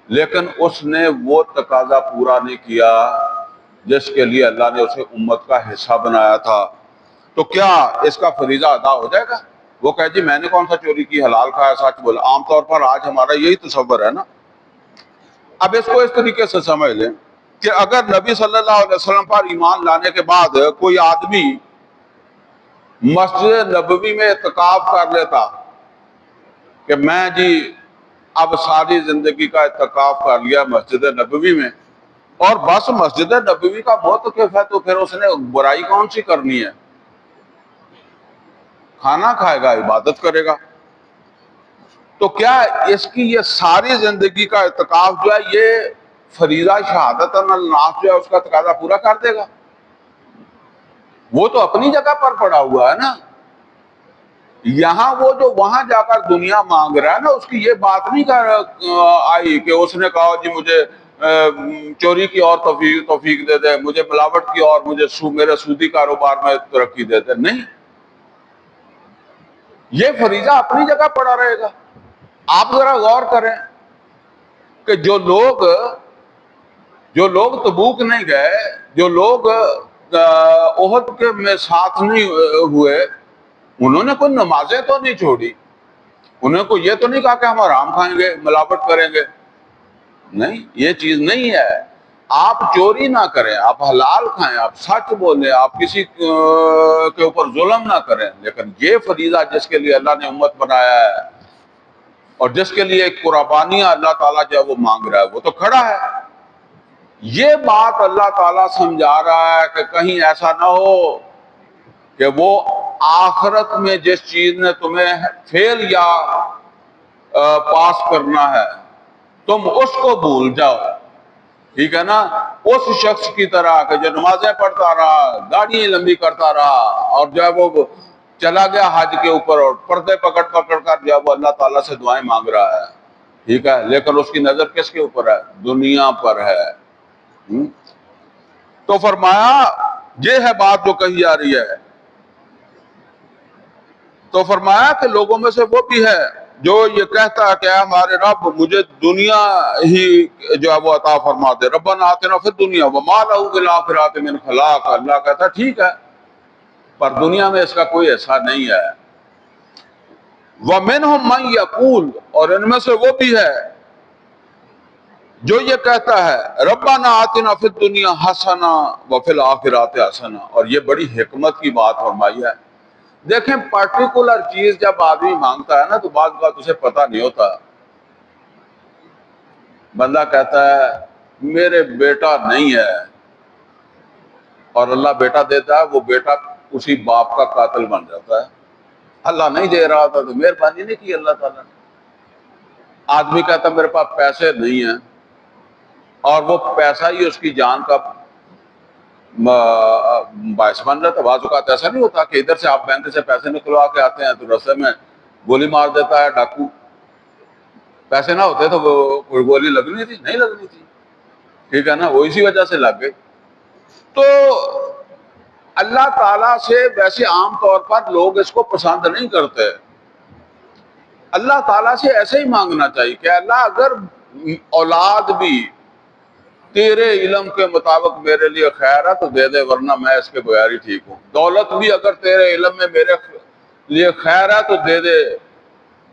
لیکن اس نے وہ تقاضا پورا نہیں کیا جس کے لیے اللہ نے اسے امت کا حصہ بنایا تھا۔ تو کیا اس کا فریضہ ادا ہو جائے گا؟ وہ کہے جی میں نے کون سا چوری کی، حلال کھایا، سچ بولا۔ عام طور پر آج ہمارا یہی تصور ہے نا۔ اب اس کو اس طریقے سے سمجھ لیں کہ اگر نبی صلی اللہ علیہ وسلم پر ایمان لانے کے بعد کوئی آدمی مسجد نبوی میں اعتکاف کر لیتا کہ میں جی اب ساری زندگی کا اعتکاف کر لیا مسجد نبوی میں، اور بس مسجد نبوی کا موتقف ہے، تو پھر اس نے برائی کون سی کرنی ہے؟ کھانا کھائے گا، عبادت کرے گا۔ تو کیا اس کی یہ ساری زندگی کا اعتکاف جو ہے یہ فریضہ شہادت علی الناس جو ہے اس کا تقاضا پورا کر دے گا؟ وہ تو اپنی جگہ پر پڑا ہوا ہے نا۔ یہاں وہ جو وہاں جا کر دنیا مانگ رہا ہے نا، اس کی یہ بات نہیں آئی کہ اس نے کہا جی مجھے چوری کی اور توفیق دے دے، مجھے ملاوٹ کی اور مجھے میرے سودی کاروبار میں ترقی دے دے، نہیں۔ یہ فریضہ اپنی جگہ پڑا رہے گا۔ آپ ذرا غور کریں کہ جو لوگ تبوک نہیں گئے، جو لوگ احد کے میں ساتھ نہیں ہوئے، انہوں نے کوئی نمازیں تو نہیں چھوڑی، انہوں کو یہ تو نہیں کہا کہ ہم حرام کھائیں گے، ملاوٹ کریں گے، نہیں، یہ چیز نہیں ہے۔ آپ چوری نہ کریں، آپ حلال کھائیں، آپ سچ بولیں، آپ کسی کے اوپر ظلم نہ کریں، لیکن یہ فریضہ جس کے لیے اللہ نے امت بنایا ہے اور جس کے لیے قربانیاں اللہ تعالیٰ جو ہے وہ مانگ رہا ہے، وہ تو کھڑا ہے۔ یہ بات اللہ تعالیٰ سمجھا رہا ہے کہ کہیں ایسا نہ ہو کہ وہ آخرت میں جس چیز نے تمہیں فیل یا پاس کرنا ہے تم اس کو بھول جاؤ، ٹھیک ہے نا، اس شخص کی طرح کہ جو نمازیں پڑھتا رہا، داڑھی لمبی کرتا رہا، اور جو ہے وہ چلا گیا حج کے اوپر اور پردے پکڑ پکڑ کر جو ہے وہ اللہ تعالیٰ سے دعائیں مانگ رہا ہے، ٹھیک ہے، لیکن اس کی نظر کس کے اوپر ہے؟ دنیا پر ہے۔ تو فرمایا یہ ہے بات جو کہی جا رہی ہے، تو فرمایا کہ لوگوں میں سے وہ بھی ہے جو یہ کہتا ہے کہ اے ہمارے رب مجھے دنیا ہی جو ہے وہ عطا فرما دے، ربنا آتنا فی الدنیا وما لہ فی الآخرۃ من خلاق۔ اللہ کہتا ہے ٹھیک ہے، پر دنیا میں اس کا کوئی ایسا نہیں ہے۔ وَمِنْهُمْ مَنْ يَقُولُ، اور ان میں سے وہ بھی ہے جو یہ کہتا ہے ربنا آتنا فی الدنیا حسنہ وفی الآخرۃ حسنہ، اور یہ بڑی حکمت کی بات فرمائی ہے۔ دیکھیں پرٹیکولر چیز جب آدمی مانگتا ہے نا تو بعض بات اسے پتہ نہیں ہوتا۔ بندہ کہتا ہے میرے بیٹا نہیں ہے، اور اللہ بیٹا دیتا ہے، وہ بیٹا اسی باپ کا قاتل بن جاتا ہے۔ اللہ نہیں دے رہا تھا تو مہربانی نہیں کی اللہ تعالیٰ نے۔ آدمی کہتا میرے پاس پیسے نہیں ہیں، اور وہ پیسہ ہی اس کی جان کا باعث بن رہا تھا۔ بعض اوقات ایسا نہیں ہوتا کہ ادھر سے آپ بینک سے پیسے نکلوا کے آتے ہیں تو رستے میں گولی مار دیتا ہے ڈاکو، پیسے نہ ہوتے تو وہ کوئی گولی لگنی تھی؟ نہیں لگنی تھی، ٹھیک ہے نا، وہ اسی وجہ سے لگ گئی۔ تو اللہ تعالیٰ سے ویسے عام طور پر لوگ اس کو پسند نہیں کرتے۔ اللہ تعالیٰ سے ایسے ہی مانگنا چاہیے کہ اللہ اگر اولاد بھی تیرے علم کے مطابق میرے لیے خیر ہے تو دے دے، ورنہ میں اس کے بغیر ہی ٹھیک ہوں۔ دولت بھی اگر تیرے علم میں میرے لیے خیر ہے تو دے دے۔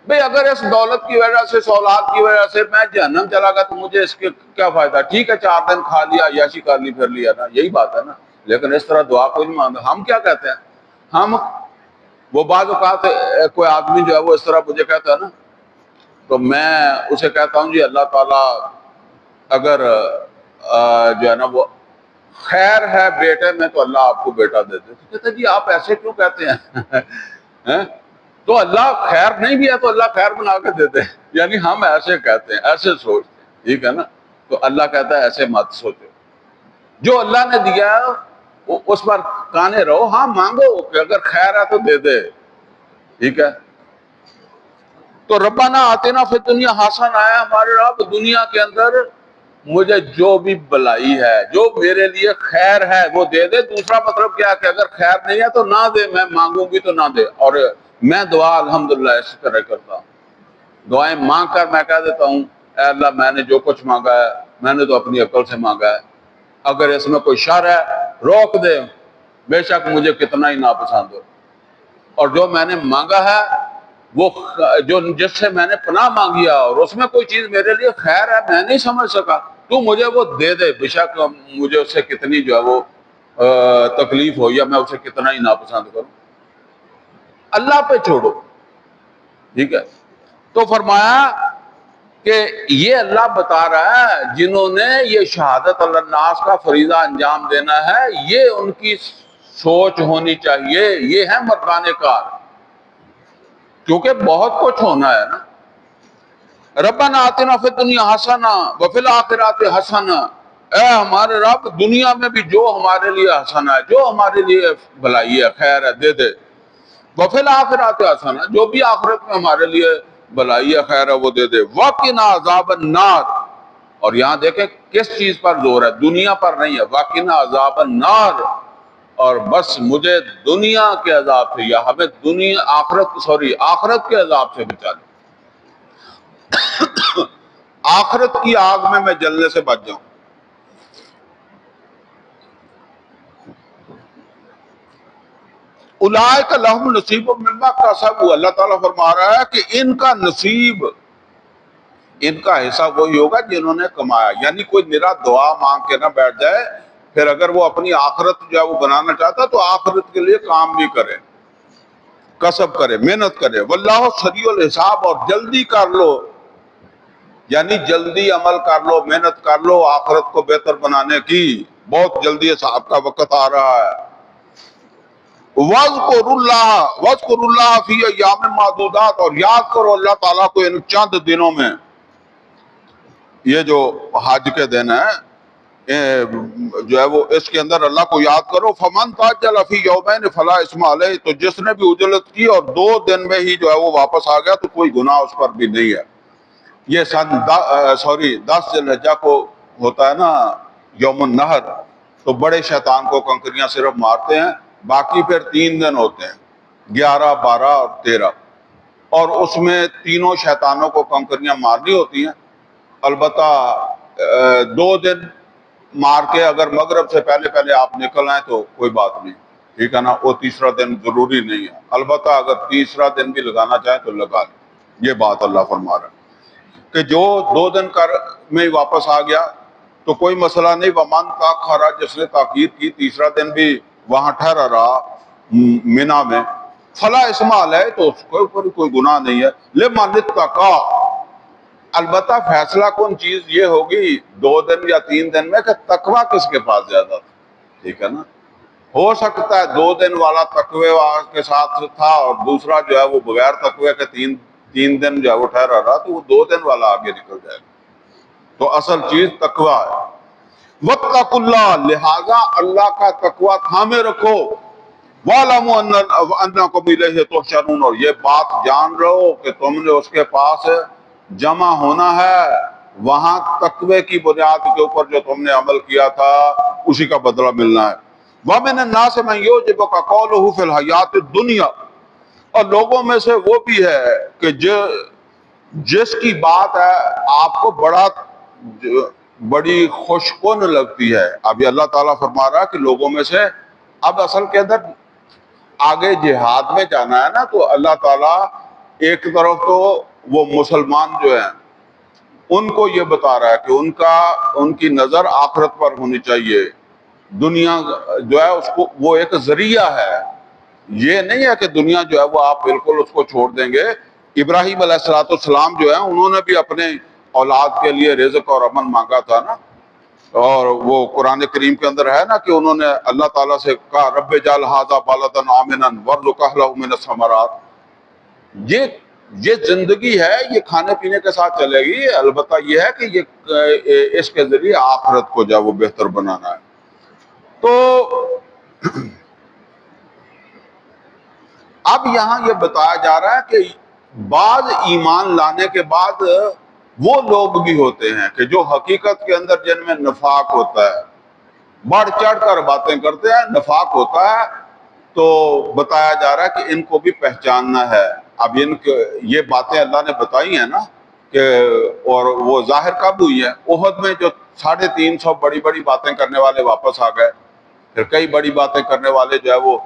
بھئی اگر اس دولت کی وجہ سے، اس اولاد کی وجہ سے میں جہنم چلا گیا تو مجھے اس کے کیا فائدہ؟ ٹھیک ہے 4 دن کھا لیا، عیاشی کر لی، پھر لیا نا، یہی بات ہے نا۔ لیکن اس طرح دعا کوئی نہیں مانگتا۔ ہم کیا کہتے ہیں؟ ہم وہ بعض اوقات کوئی آدمی جو ہے وہ اس طرح مجھے کہتا ہے نا، تو میں اسے کہتا ہوں جی اللہ تعالیٰ اگر جو ہے نا وہ خیر ہے بیٹے میں تو اللہ آپ کو بیٹا دے دے۔ تو کہتے جی آپ ایسے کیوں کہتے ہیں؟ تو اللہ خیر نہیں بھی ہے تو اللہ خیر بنا کے دے دے، یعنی ہم ایسے کہتے ہیں، ایسے سوچتے ہیں، ٹھیک ہے نا۔ تو اللہ کہتا ہے ایسے مت سوچو، جو اللہ نے دیا ہے اس پر کانے رہو، ہاں مانگو کہ اگر خیر ہے تو دے دے، ٹھیک ہے۔ تو ربنا آتنا فی الدنیا حسنہ، ہے ہمارے رب دنیا کے اندر مجھے جو بھی بلائی ہے، جو میرے لیے خیر ہے وہ دے دے۔ دوسرا مطلب کیا ہے کہ اگر خیر نہیں ہے تو نہ دے، میں مانگوں گی تو نہ دے۔ اور میں دعا الحمدللہ اسی طرح کرتا ہوں، دعائیں مانگ کر میں کہہ دیتا ہوں اے اللہ میں نے جو کچھ مانگا ہے میں نے تو اپنی عقل سے مانگا ہے، اگر اس میں کوئی شر ہے روک دے، بے شک مجھے کتنا ہی ناپسند ہو، اور جو میں نے مانگا ہے وہ جو جس سے میں نے پناہ مانگی ہے اور اس میں کوئی چیز میرے لیے خیر ہے میں نہیں سمجھ سکا، تو مجھے وہ دے دے، بے شک مجھے اس سے کتنی جو ہے وہ تکلیف ہو یا میں اسے کتنا ہی ناپسند کروں، اللہ پہ چھوڑو، ٹھیک ہے۔ تو فرمایا کہ یہ اللہ بتا رہا ہے جنہوں نے یہ شہادت الناس کا فریضہ انجام دینا ہے، یہ ان کی سوچ ہونی چاہیے، یہ ہے مردان کار، کیونکہ بہت کچھ ہونا ہے نا۔ ربنا آتنا فی الدنیا حسنہ وفی الآخرۃ حسنہ، اے ہمارے رب دنیا میں بھی جو ہمارے لیے حسنہ ہے، جو ہمارے لیے بھلائی ہے خیر ہے دے دے، وفی الآخرۃ حسنہ، جو بھی آخرت میں ہمارے لیے بھلائی ہے خیر ہے وہ دے دے، وقنا عذاب النار، اور یہاں دیکھیں کس چیز پر زور ہے، دنیا پر نہیں ہے، وقنا عذاب النار، اور بس مجھے دنیا کے عذاب سے یا ہمیں آخرت کے عذاب سے بچا لے، آخرت کی آگ میں جلنے سے بچ جاؤں۔ اولئک لہم نصیب مما کسبوا، اللہ تعالیٰ فرما رہا ہے کہ ان کا نصیب، ان کا حصہ وہی ہوگا جنہوں نے کمایا۔ یعنی کوئی میرا دعا مانگ کے نہ بیٹھ جائے، پھر اگر وہ اپنی آخرت جو ہے وہ بنانا چاہتا تو آخرت کے لیے کام بھی کرے، کسب کرے، محنت کرے۔ واللہ سریع الحساب، اور جلدی کر لو، یعنی جلدی عمل کر لو، محنت کر لو آخرت کو بہتر بنانے کی، بہت جلدی حساب کا وقت آ رہا ہے۔ وَاذْكُرُوا اللَّهَ فِي أَيَّامٍ مَّعْدُودَاتٍ، اور یاد کرو اللہ تعالیٰ کو ان چند دنوں میں، یہ جو حج کے دن ہیں جو ہے وہ اس کے اندر اللہ کو یاد کرو۔ فَمَن تَعَجَّلَ فِي يَوْمَيْنِ فَلَا إِثْمَ عَلَيْهِ، تو جس نے بھی عجلت کی اور 2 دن میں ہی جو ہے وہ واپس آ گیا تو کوئی گناہ اس پر بھی نہیں ہے۔ یہ سن 10 ذی الحجہ کو ہوتا ہے نا یوم النحر، تو بڑے شیطان کو کنکریاں صرف مارتے ہیں، باقی پھر 3 دن ہوتے ہیں، 11، 12 اور 13، اور اس میں تینوں شیطانوں کو کنکریاں مارنی ہوتی ہیں۔ البتہ 2 دن مار کے اگر مغرب سے پہلے پہلے آپ نکل آئیں تو کوئی بات نہیں، ٹھیک ہے نا، وہ تیسرا دن ضروری نہیں ہے، البتہ اگر تیسرا دن بھی لگانا چاہیں تو لگا لیں۔ یہ بات اللہ فرما رہا ہے کہ جو 2 دن میں واپس آ گیا تو کوئی مسئلہ نہیں۔ ومن تاخر، جس نے تاخیر کی، تیسرا دن بھی وہاں ٹھہرا رہا مینا میں، فلا اسم علیہ، تو اس کے اوپر کوئی گناہ نہیں ہے۔ لمن اتقی، البتہ فیصلہ کون چیز یہ ہوگی 2 دن یا 3 دن میں کہ تقوی کس کے پاس زیادہ تھا، ٹھیک ہے نا۔ ہو سکتا ہے 2 دن والا تقوی کے ساتھ تھا اور دوسرا جو ہے وہ بغیر تقوی کے 3 دن جو ہے وہ ٹھہرا رہا، تو وہ 2 دن والا آگے نکل جائے گا۔ تو اصل چیز تقوی ہے۔ واتقوا اللہ، لہذا اللہ کا تقوی تھامے رکھو۔ وَاعْلَمُوا أَنَّكُمْ إِلَيْهِ تُحْشَرُونَ، اور یہ بات جان رہو کہ تم نے اس کے پاس جمع ہونا ہے، وہاں تقوی کی بنیاد کے اوپر جو تم نے عمل کیا تھا اسی کا بدلہ ملنا ہے۔ وَمِنَ النَّاسِ مَن يُعْجِبُكَ قَوْلُهُ فِي الْحَيَاةِ الدُّنْيَا، اور لوگوں میں سے وہ بھی ہے کہ جس کی بات ہے آپ کو بڑی خوش کن لگتی ہے۔ اب یہ اللہ تعالیٰ فرما رہا ہے کہ لوگوں میں سے، اب اصل کے اندر آگے جہاد میں جانا ہے نا، تو اللہ تعالیٰ ایک طرف تو وہ مسلمان جو ہیں ان کو یہ بتا رہا ہے کہ ان کی نظر آخرت پر ہونی چاہیے، دنیا جو ہے اس کو وہ ایک ذریعہ ہے، یہ نہیں ہے کہ دنیا جو ہے وہ آپ بالکل اس کو چھوڑ دیں گے۔ ابراہیم علیہ السلام جو ہے انہوں نے بھی اپنے اولاد کے لیے رزق اور امن مانگا تھا نا، اور وہ قرآن کریم کے اندر ہے نا کہ انہوں نے اللہ تعالیٰ سے کہا رب اجعل ھذا بلدا آمنا وارزق اہلہ من الثمرات۔ یہ زندگی ہے، یہ کھانے پینے کے ساتھ چلے گی، البتہ یہ ہے کہ یہ اس کے ذریعے آخرت کو جو ہے وہ بہتر بنانا ہے۔ تو اب یہاں یہ بتایا جا رہا ہے کہ بعض ایمان لانے کے بعد وہ لوگ بھی ہوتے ہیں کہ جو حقیقت کے اندر جن میں نفاق ہوتا ہے، بڑھ چڑھ کر باتیں کرتے ہیں، نفاق ہوتا ہے، تو بتایا جا رہا ہے کہ ان کو بھی پہچاننا ہے۔ اب یہ باتیں اللہ نے بتائی ہیں نا کہ، اور وہ ظاہر کب ہوئی ہیں؟ احد میں جو 350 بڑی بڑی باتیں کرنے والے واپس آ گئے، پھر کئی بڑی باتیں کرنے والے جو ہے وہ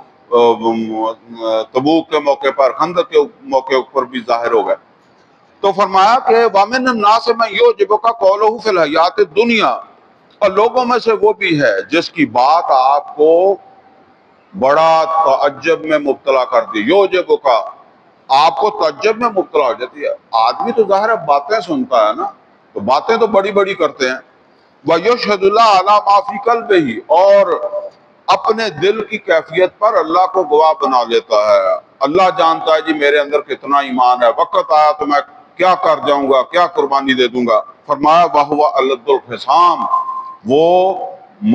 تبوک کے موقع پر، خندق کے موقع پر بھی ظاہر ہو گئے۔ تو فرمایا کہ وَمِنَ النَّاسِ مَن يُعْجِبُكَ قَوْلُهُ فِي الْحَيَاةِ الدُّنْيَا، اور لوگوں میں سے وہ بھی ہے جس کی بات آپ کو بڑا تعجب میں مبتلا کرتی، يُعْجِبُكَ، آپ کو تعجب میں مبتلا ہو جاتی ہے۔ آدمی تو ظاہر ہے باتیں سنتا ہے نا، تو باتیں تو بڑی بڑی کرتے ہیں۔ وَيَشْهَدُ اللَّهُ عَلَىٰ مَا فِي قَلْبِهِ، اور اپنے دل کی کیفیت پر اللہ کو گواہ بنا لیتا ہے۔ اللہ جانتا ہے جی میرے اندر کتنا ایمان ہے، وقت آیا تو میں کیا کر جاؤں گا، کیا قربانی دے دوں گا۔ فرمایا وَهُوَ أَلَدُّ الْخِصَامِ، وہ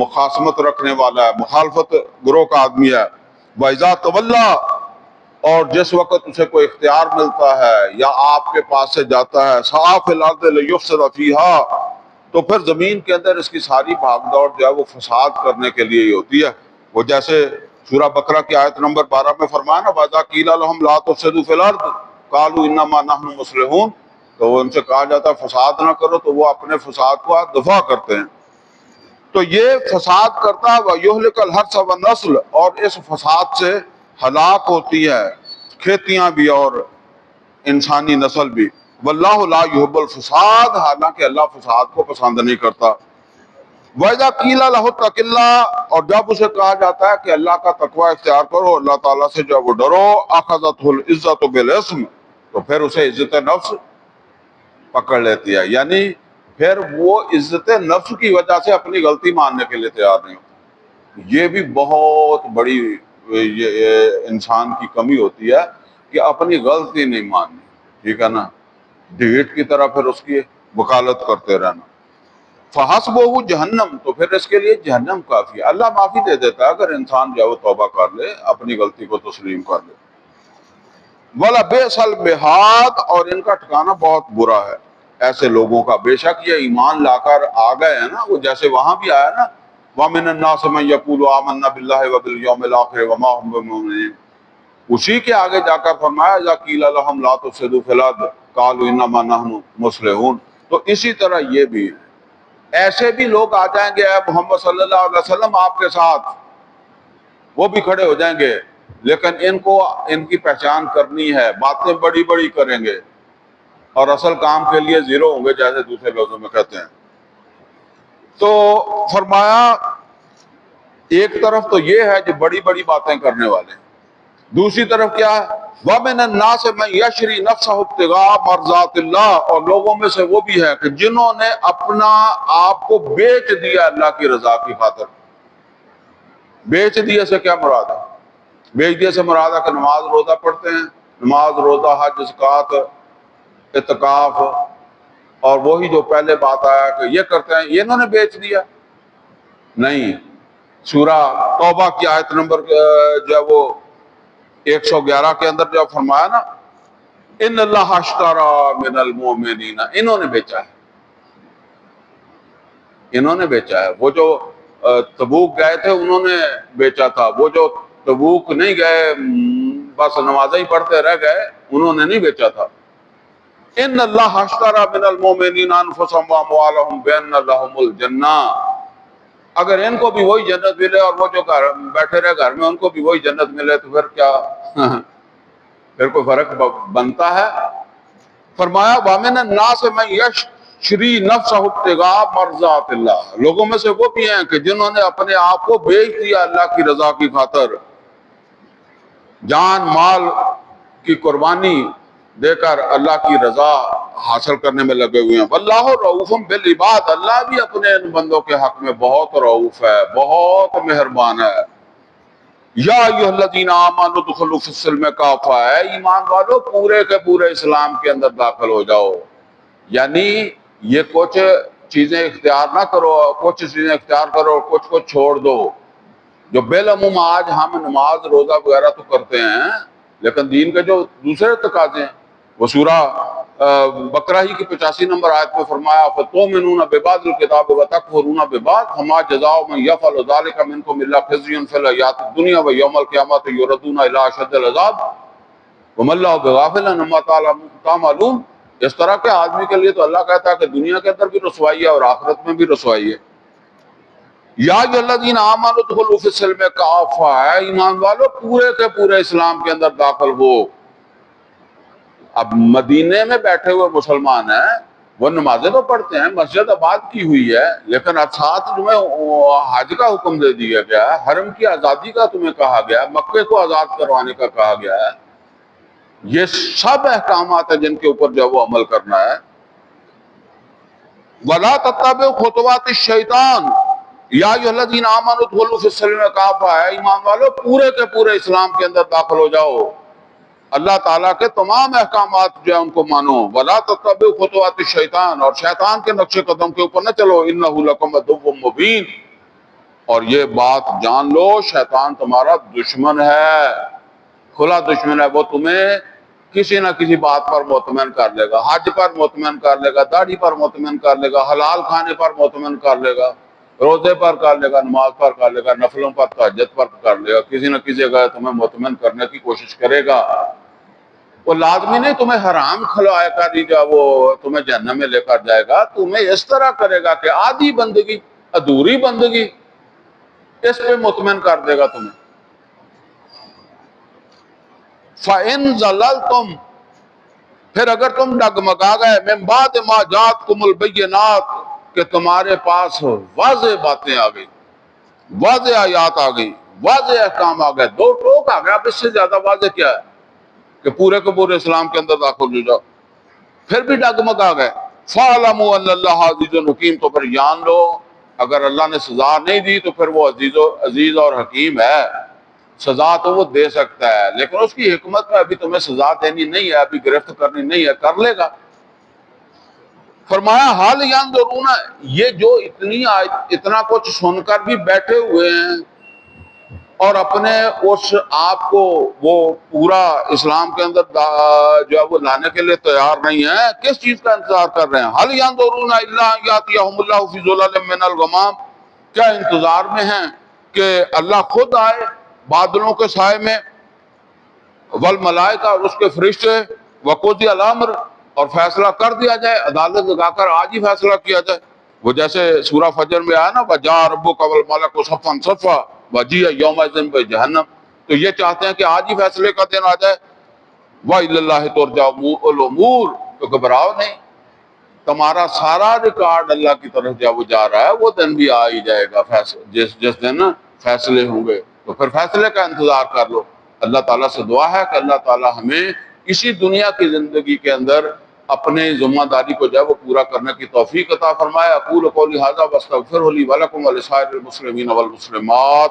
مخاصمت رکھنے والا ہے، مخالفت گروہ کا آدمی ہے۔ وَإِذَا تَوَلَّىٰ، اور جس وقت اسے کوئی اختیار ملتا ہے یا آپ کے پاس سے جاتا ہے، سعیٰ فِی الْأَرْضِ لِیُفْسِدَ فِیہَا، تو پھر زمین کے اندر اس کی ساری بھاگ دوڑ جو ہے وہ فساد کرنے کے لیے ہی ہوتی ہے۔ وہ جیسے سورہ بقرہ کی آیت نمبر 12 میں فرمایا نا وَإِذَا قِيلَ لَهُمْ لَا تُفْسِدُوا فِي الْأَرْضِ قَالُوا إِنَّمَا نَحْنُ مُصْلِحُونَ، تو ان سے کہا جاتا ہے فساد نہ کرو، تو وہ اپنے فساد کو دفاع کرتے ہیں۔ تو یہ فساد کرتا ہے وَيُهْلِكَ الْحَرْثَ وَالنَّسْلَ، اور اس فساد سے ہلاک ہوتی ہے کھیتیاں بھی اور انسانی نسل بھی۔ وَاللَّهُ لَا يُحِبُّ الْفَسَادَ، حالانکہ اللہ فساد کو پسند نہیں کرتا۔ وَإِذَا قِيلَ لَهُ اتَّقِ اللَّهَ، اور جب اسے کہا جاتا ہے کہ اللہ کا تقوی اختیار کرو، اللہ تعالیٰ سے جب وہ ڈرو، أَخَذَتْهُ الْعِزَّةُ بِالْإِثْمِ، تو پھر اسے عزت نفس پکڑ لیتی ہے، یعنی پھر وہ عزت نفس کی وجہ سے اپنی غلطی ماننے کے لیے تیار نہیں ہوتی۔ یہ بھی بہت بڑی انسان کی کمی ہوتی ہے کہ اپنی غلطی نہیں ماننی، ٹھیک ہے نا، ڈیٹ کی طرح پھر اس کی وکالت کرتے رہنا۔ فحسبہ جہنم، تو پھر اس کے لیے جہنم کافی ہے۔ اللہ معافی دے دیتا ہے اگر انسان جو ہے وہ توبہ کر لے، اپنی غلطی کو تسلیم کر لے۔ وَلَبِئْسَ الْمِہَادُ، اور ان کا ٹھکانہ بہت برا ہے ایسے لوگوں کا۔ بے شک یہ ایمان لا کر آ گئے ہیں نا، وہ جیسے وہاں بھی آیا نا وَمِنَ النَّاسِ مَن يَقُولُ آمَنَّا بِاللَّهِ وَبِالْيَوْمِ الْآخِرِ وَمَا هُم بِمُؤْمِنِينَ، اسی کے آگے جا کر فرمایا اذا قیل لهم لا تفسدوا في الارض قالوا انما نحن مصلحون۔ تو اسی طرح یہ بھی ایسے بھی لوگ آ جائیں گے اے محمد صلی اللہ علیہ وسلم آپ کے ساتھ، وہ بھی کھڑے ہو جائیں گے، لیکن ان کو ان کی پہچان کرنی ہے، باتیں بڑی بڑی کریں گے اور اصل کام کے لیے زیرو ہوں گے، جیسے دوسرے لفظوں میں کہتے ہیں۔ تو فرمایا ایک طرف تو یہ ہے جو بڑی بڑی باتیں کرنے والے ہیں، دوسری طرف کیا ہے وَمِنَ النَّاسِ مَن يَشْرِي نَفْسَهُ ابْتِغَاءَ مَرْضَاتِ اللَّهِ، اور لوگوں میں سے وہ بھی ہے کہ جنہوں نے اپنا آپ کو بیچ دیا اللہ کی رضا کی خاطر۔ بیچ دیے سے کیا مراد ہے؟ بیچ دیے سے مراد ہے کہ نماز روزہ پڑھتے ہیں، نماز روزہ حج زکوٰۃ اعتکاف، اور وہی جو پہلے بات آیا کہ یہ کرتے ہیں، یہ انہوں نے بیچ دیا؟ نہیں۔ سورہ توبہ کی آیت نمبر جو ہے وہ 111 کے اندر جو فرمایا نا ان اللہ اشتری من المؤمنین، انہوں نے بیچا ہے، انہوں نے بیچا ہے۔ وہ جو تبوک گئے تھے انہوں نے بیچا تھا، وہ جو تبوک نہیں گئے بس نمازیں ہی پڑھتے رہ گئے انہوں نے نہیں بیچا تھا۔ ان اللہ اشتری من المؤمنین انفسهم واموالهم بان لهم الجنہ، اگر ان کو بھی وہی جنت ملے اور وہ جو بیٹھے رہے گھر میں ان کو بھی وہی جنت ملے تو پھر کیا پھر کوئی فرق بنتا ہے؟ فرمایا وَمِنَ النَّاسِ مَن يَشْرِي نَفْسَهُ ابْتِغَاءَ مَرْضَاتِ اللَّهِ، لوگوں میں سے وہ بھی ہیں کہ جنہوں نے اپنے آپ کو بیچ دیا اللہ کی رضا کی خاطر، جان مال کی قربانی دے کر اللہ کی رضا حاصل کرنے میں لگے ہوئے ہیں۔ واللہ رؤوف بالعباد، اللہ بھی اپنے ان بندوں کے حق میں بہت رؤوف ہے، بہت مہربان ہے۔ یا ایھا الذین آمنوا ادخلوا فی السلم کافہ، اے ایمان والو پورے کے پورے اسلام کے اندر داخل ہو جاؤ، یعنی یہ کچھ چیزیں اختیار نہ کرو، کچھ چیزیں اختیار کرو اور کچھ کو چھوڑ دو۔ جو بالعموم آج ہم نماز روزہ وغیرہ تو کرتے ہیں، لیکن دین کے جو دوسرے تقاضے ہیں وہ سورہ بقرہ ہی کی 85 نمبر آیت میں فرمایا فَتُؤْمِنُونَ بِبَعْضِ الْكِتَابِ وَتَكْفُرُونَ بِبَعْضٍ فَمَا جَزَاءُ مَن يَفْعَلُ ذَلِكَ مِنكُمْ إِلَّا خِزْيٌ فِي الْحَيَاةِ الدُّنْيَا وَيَوْمَ الْقِيَامَةِ يُرَدُّونَ إِلَىٰ أَشَدِّ الْعَذَابِ وَمَا اللَّهُ بِغَافِلٍ عَمَّا تَعْمَلُونَ۔ اس طرح کے آدمی کے لیے تو اللہ کہتا ہے کہ دنیا کے اندر بھی رسوائی ہے اور آخرت میں بھی رسوائی ہے۔ یا ایھا الذین آمنوا ادخلوا فی السلم کافہ، اے ایمان والو پورے کے پورے اسلام کے اندر داخل ہو۔ اب مدینے میں بیٹھے ہوئے مسلمان ہیں، وہ نمازیں تو پڑھتے ہیں، مسجد آباد کی ہوئی ہے، لیکن اب ساتھ تمہیں حج کا حکم دے دیا گیا ہے، حرم کی آزادی کا تمہیں کہا گیا ہے، مکے کو آزاد کروانے کا کہا گیا ہے۔ یہ سب احکامات ہیں جن کے اوپر جو وہ عمل کرنا ہے۔ وَلَا تَتَّبِعُوا خُطُوَاتِ الشَّیطان یا ایھا الذین آمنوا ادخلوا فی السلم کافہ، اے ایمان والو پورے کے پورے اسلام کے اندر داخل ہو جاؤ، اللہ تعالیٰ کے تمام احکامات جو ہیں ان کو مانو۔ وَلَا تَتَّبِعُوا خُطُوَاتِ الشَّیطان، اور شیطان کے نقش قدم کے اوپر نہ چلو، إِنَّهُ لَکُمْ عَدُوٌّ مُبِینٌ، اور یہ بات جان لو شیطان تمہارا دشمن ہے، کھلا دشمن ہے۔ وہ تمہیں کسی نہ کسی بات پر مطمئن کر لے گا، حج پر مطمئن کر لے گا، داڑھی پر مطمئن کر لے گا، حلال کھانے پر مطمئن کر لے گا، روزے پر کر لے گا، نماز پر کر لے گا، نفلوں پر تہجد پر کر لے گا، کسی نہ کسی جگہ تمہیں مطمئن کرنے کی کوشش کرے گا۔ وہ لازمی نہیں تمہیں حرام کھلائے کر ہی جا وہ تمہیں جہنم میں لے کر جائے گا، تمہیں اس طرح کرے گا کہ آدھی بندگی، ادھوری بندگی، اس پہ مطمئن کر دے گا تمہیں۔ فَإِن زَلَلْتُمْ، پھر اگر تم ڈگمگا گئے، مِن بَعْدِ مَا جَاءَتْكُمُ الْبَيِّنَاتُ، کہ تمہارے پاس واضح باتیں آ گئی، واضح آیات آ گئی، واضح احکام آ گئے، دو ٹوک آ گیا، اب اس سے زیادہ واضح کیا ہے کہ پورے کے پورے اسلام کے اندر داخل ہو جاؤ، پھر بھی ڈگمگا گئے۔ فَاعْلَمُوا أَنَّ اللَّهَ عَزِيزٌ حَكِيمٌ، تو پھر جان لو اگر اللہ نے سزا نہیں دی تو پھر وہ عزیز اور حکیم ہے، سزا تو وہ دے سکتا ہے لیکن اس کی حکمت میں ابھی تمہیں سزا دینی نہیں ہے، ابھی گرفت کرنی نہیں ہے، کر لے گا۔ فرمایا حال ینظرون، یہ جو اتنا کچھ سن کر بھی بیٹھے ہوئے ہیں اور اپنے اس آپ کو وہ پورا اسلام کے اندر جو ہے وہ لانے کے لیے تیار نہیں ہے، کس چیز کا انتظار کر رہے ہیں؟ حل ینظرون الا ان یاتیہم اللہ فی ظلال من الغمام، کیا انتظار میں ہیں کہ اللہ خود آئے بادلوں کے سائے میں، والملائکہ، اور اس کے فرشتے، وقضی الامر، اور فیصلہ کر دیا جائے، عدالت لگا کر آج ہی فیصلہ کیا جائے۔ وہ جیسے سورہ فجر میں آیا نا، وَجَاءَ رَبُّكَ وَالْمَلَكُ صَفًّا صَفًّا وَجِيءَ يَوْمَئِذٍ بِجَهَنَّمَ، تو یہ چاہتے ہیں کہ آج ہی فیصلے کا دن آ جائے۔ وَإِلَى اللَّهِ تُرْجَعُ الْأُمُورُ، تو گھبراؤ نہیں، تمہارا سارا ریکارڈ اللہ کی طرف جب وہ جا رہا ہے، وہ دن بھی آ ہی جائے گا، جس دن فیصلے ہوں گے، تو پھر فیصلے کا انتظار کر لو۔ اللہ تعالیٰ سے دعا ہے کہ اللہ تعالیٰ ہمیں اسی دنیا کی زندگی کے اندر اپنے ذمہ داری کو جو ہے وہ پورا کرنے کی توفیق عطا فرمائے۔ اقول قولی ھذا واستغفر لی ولکم ولسائر المسلمین والمسلمات۔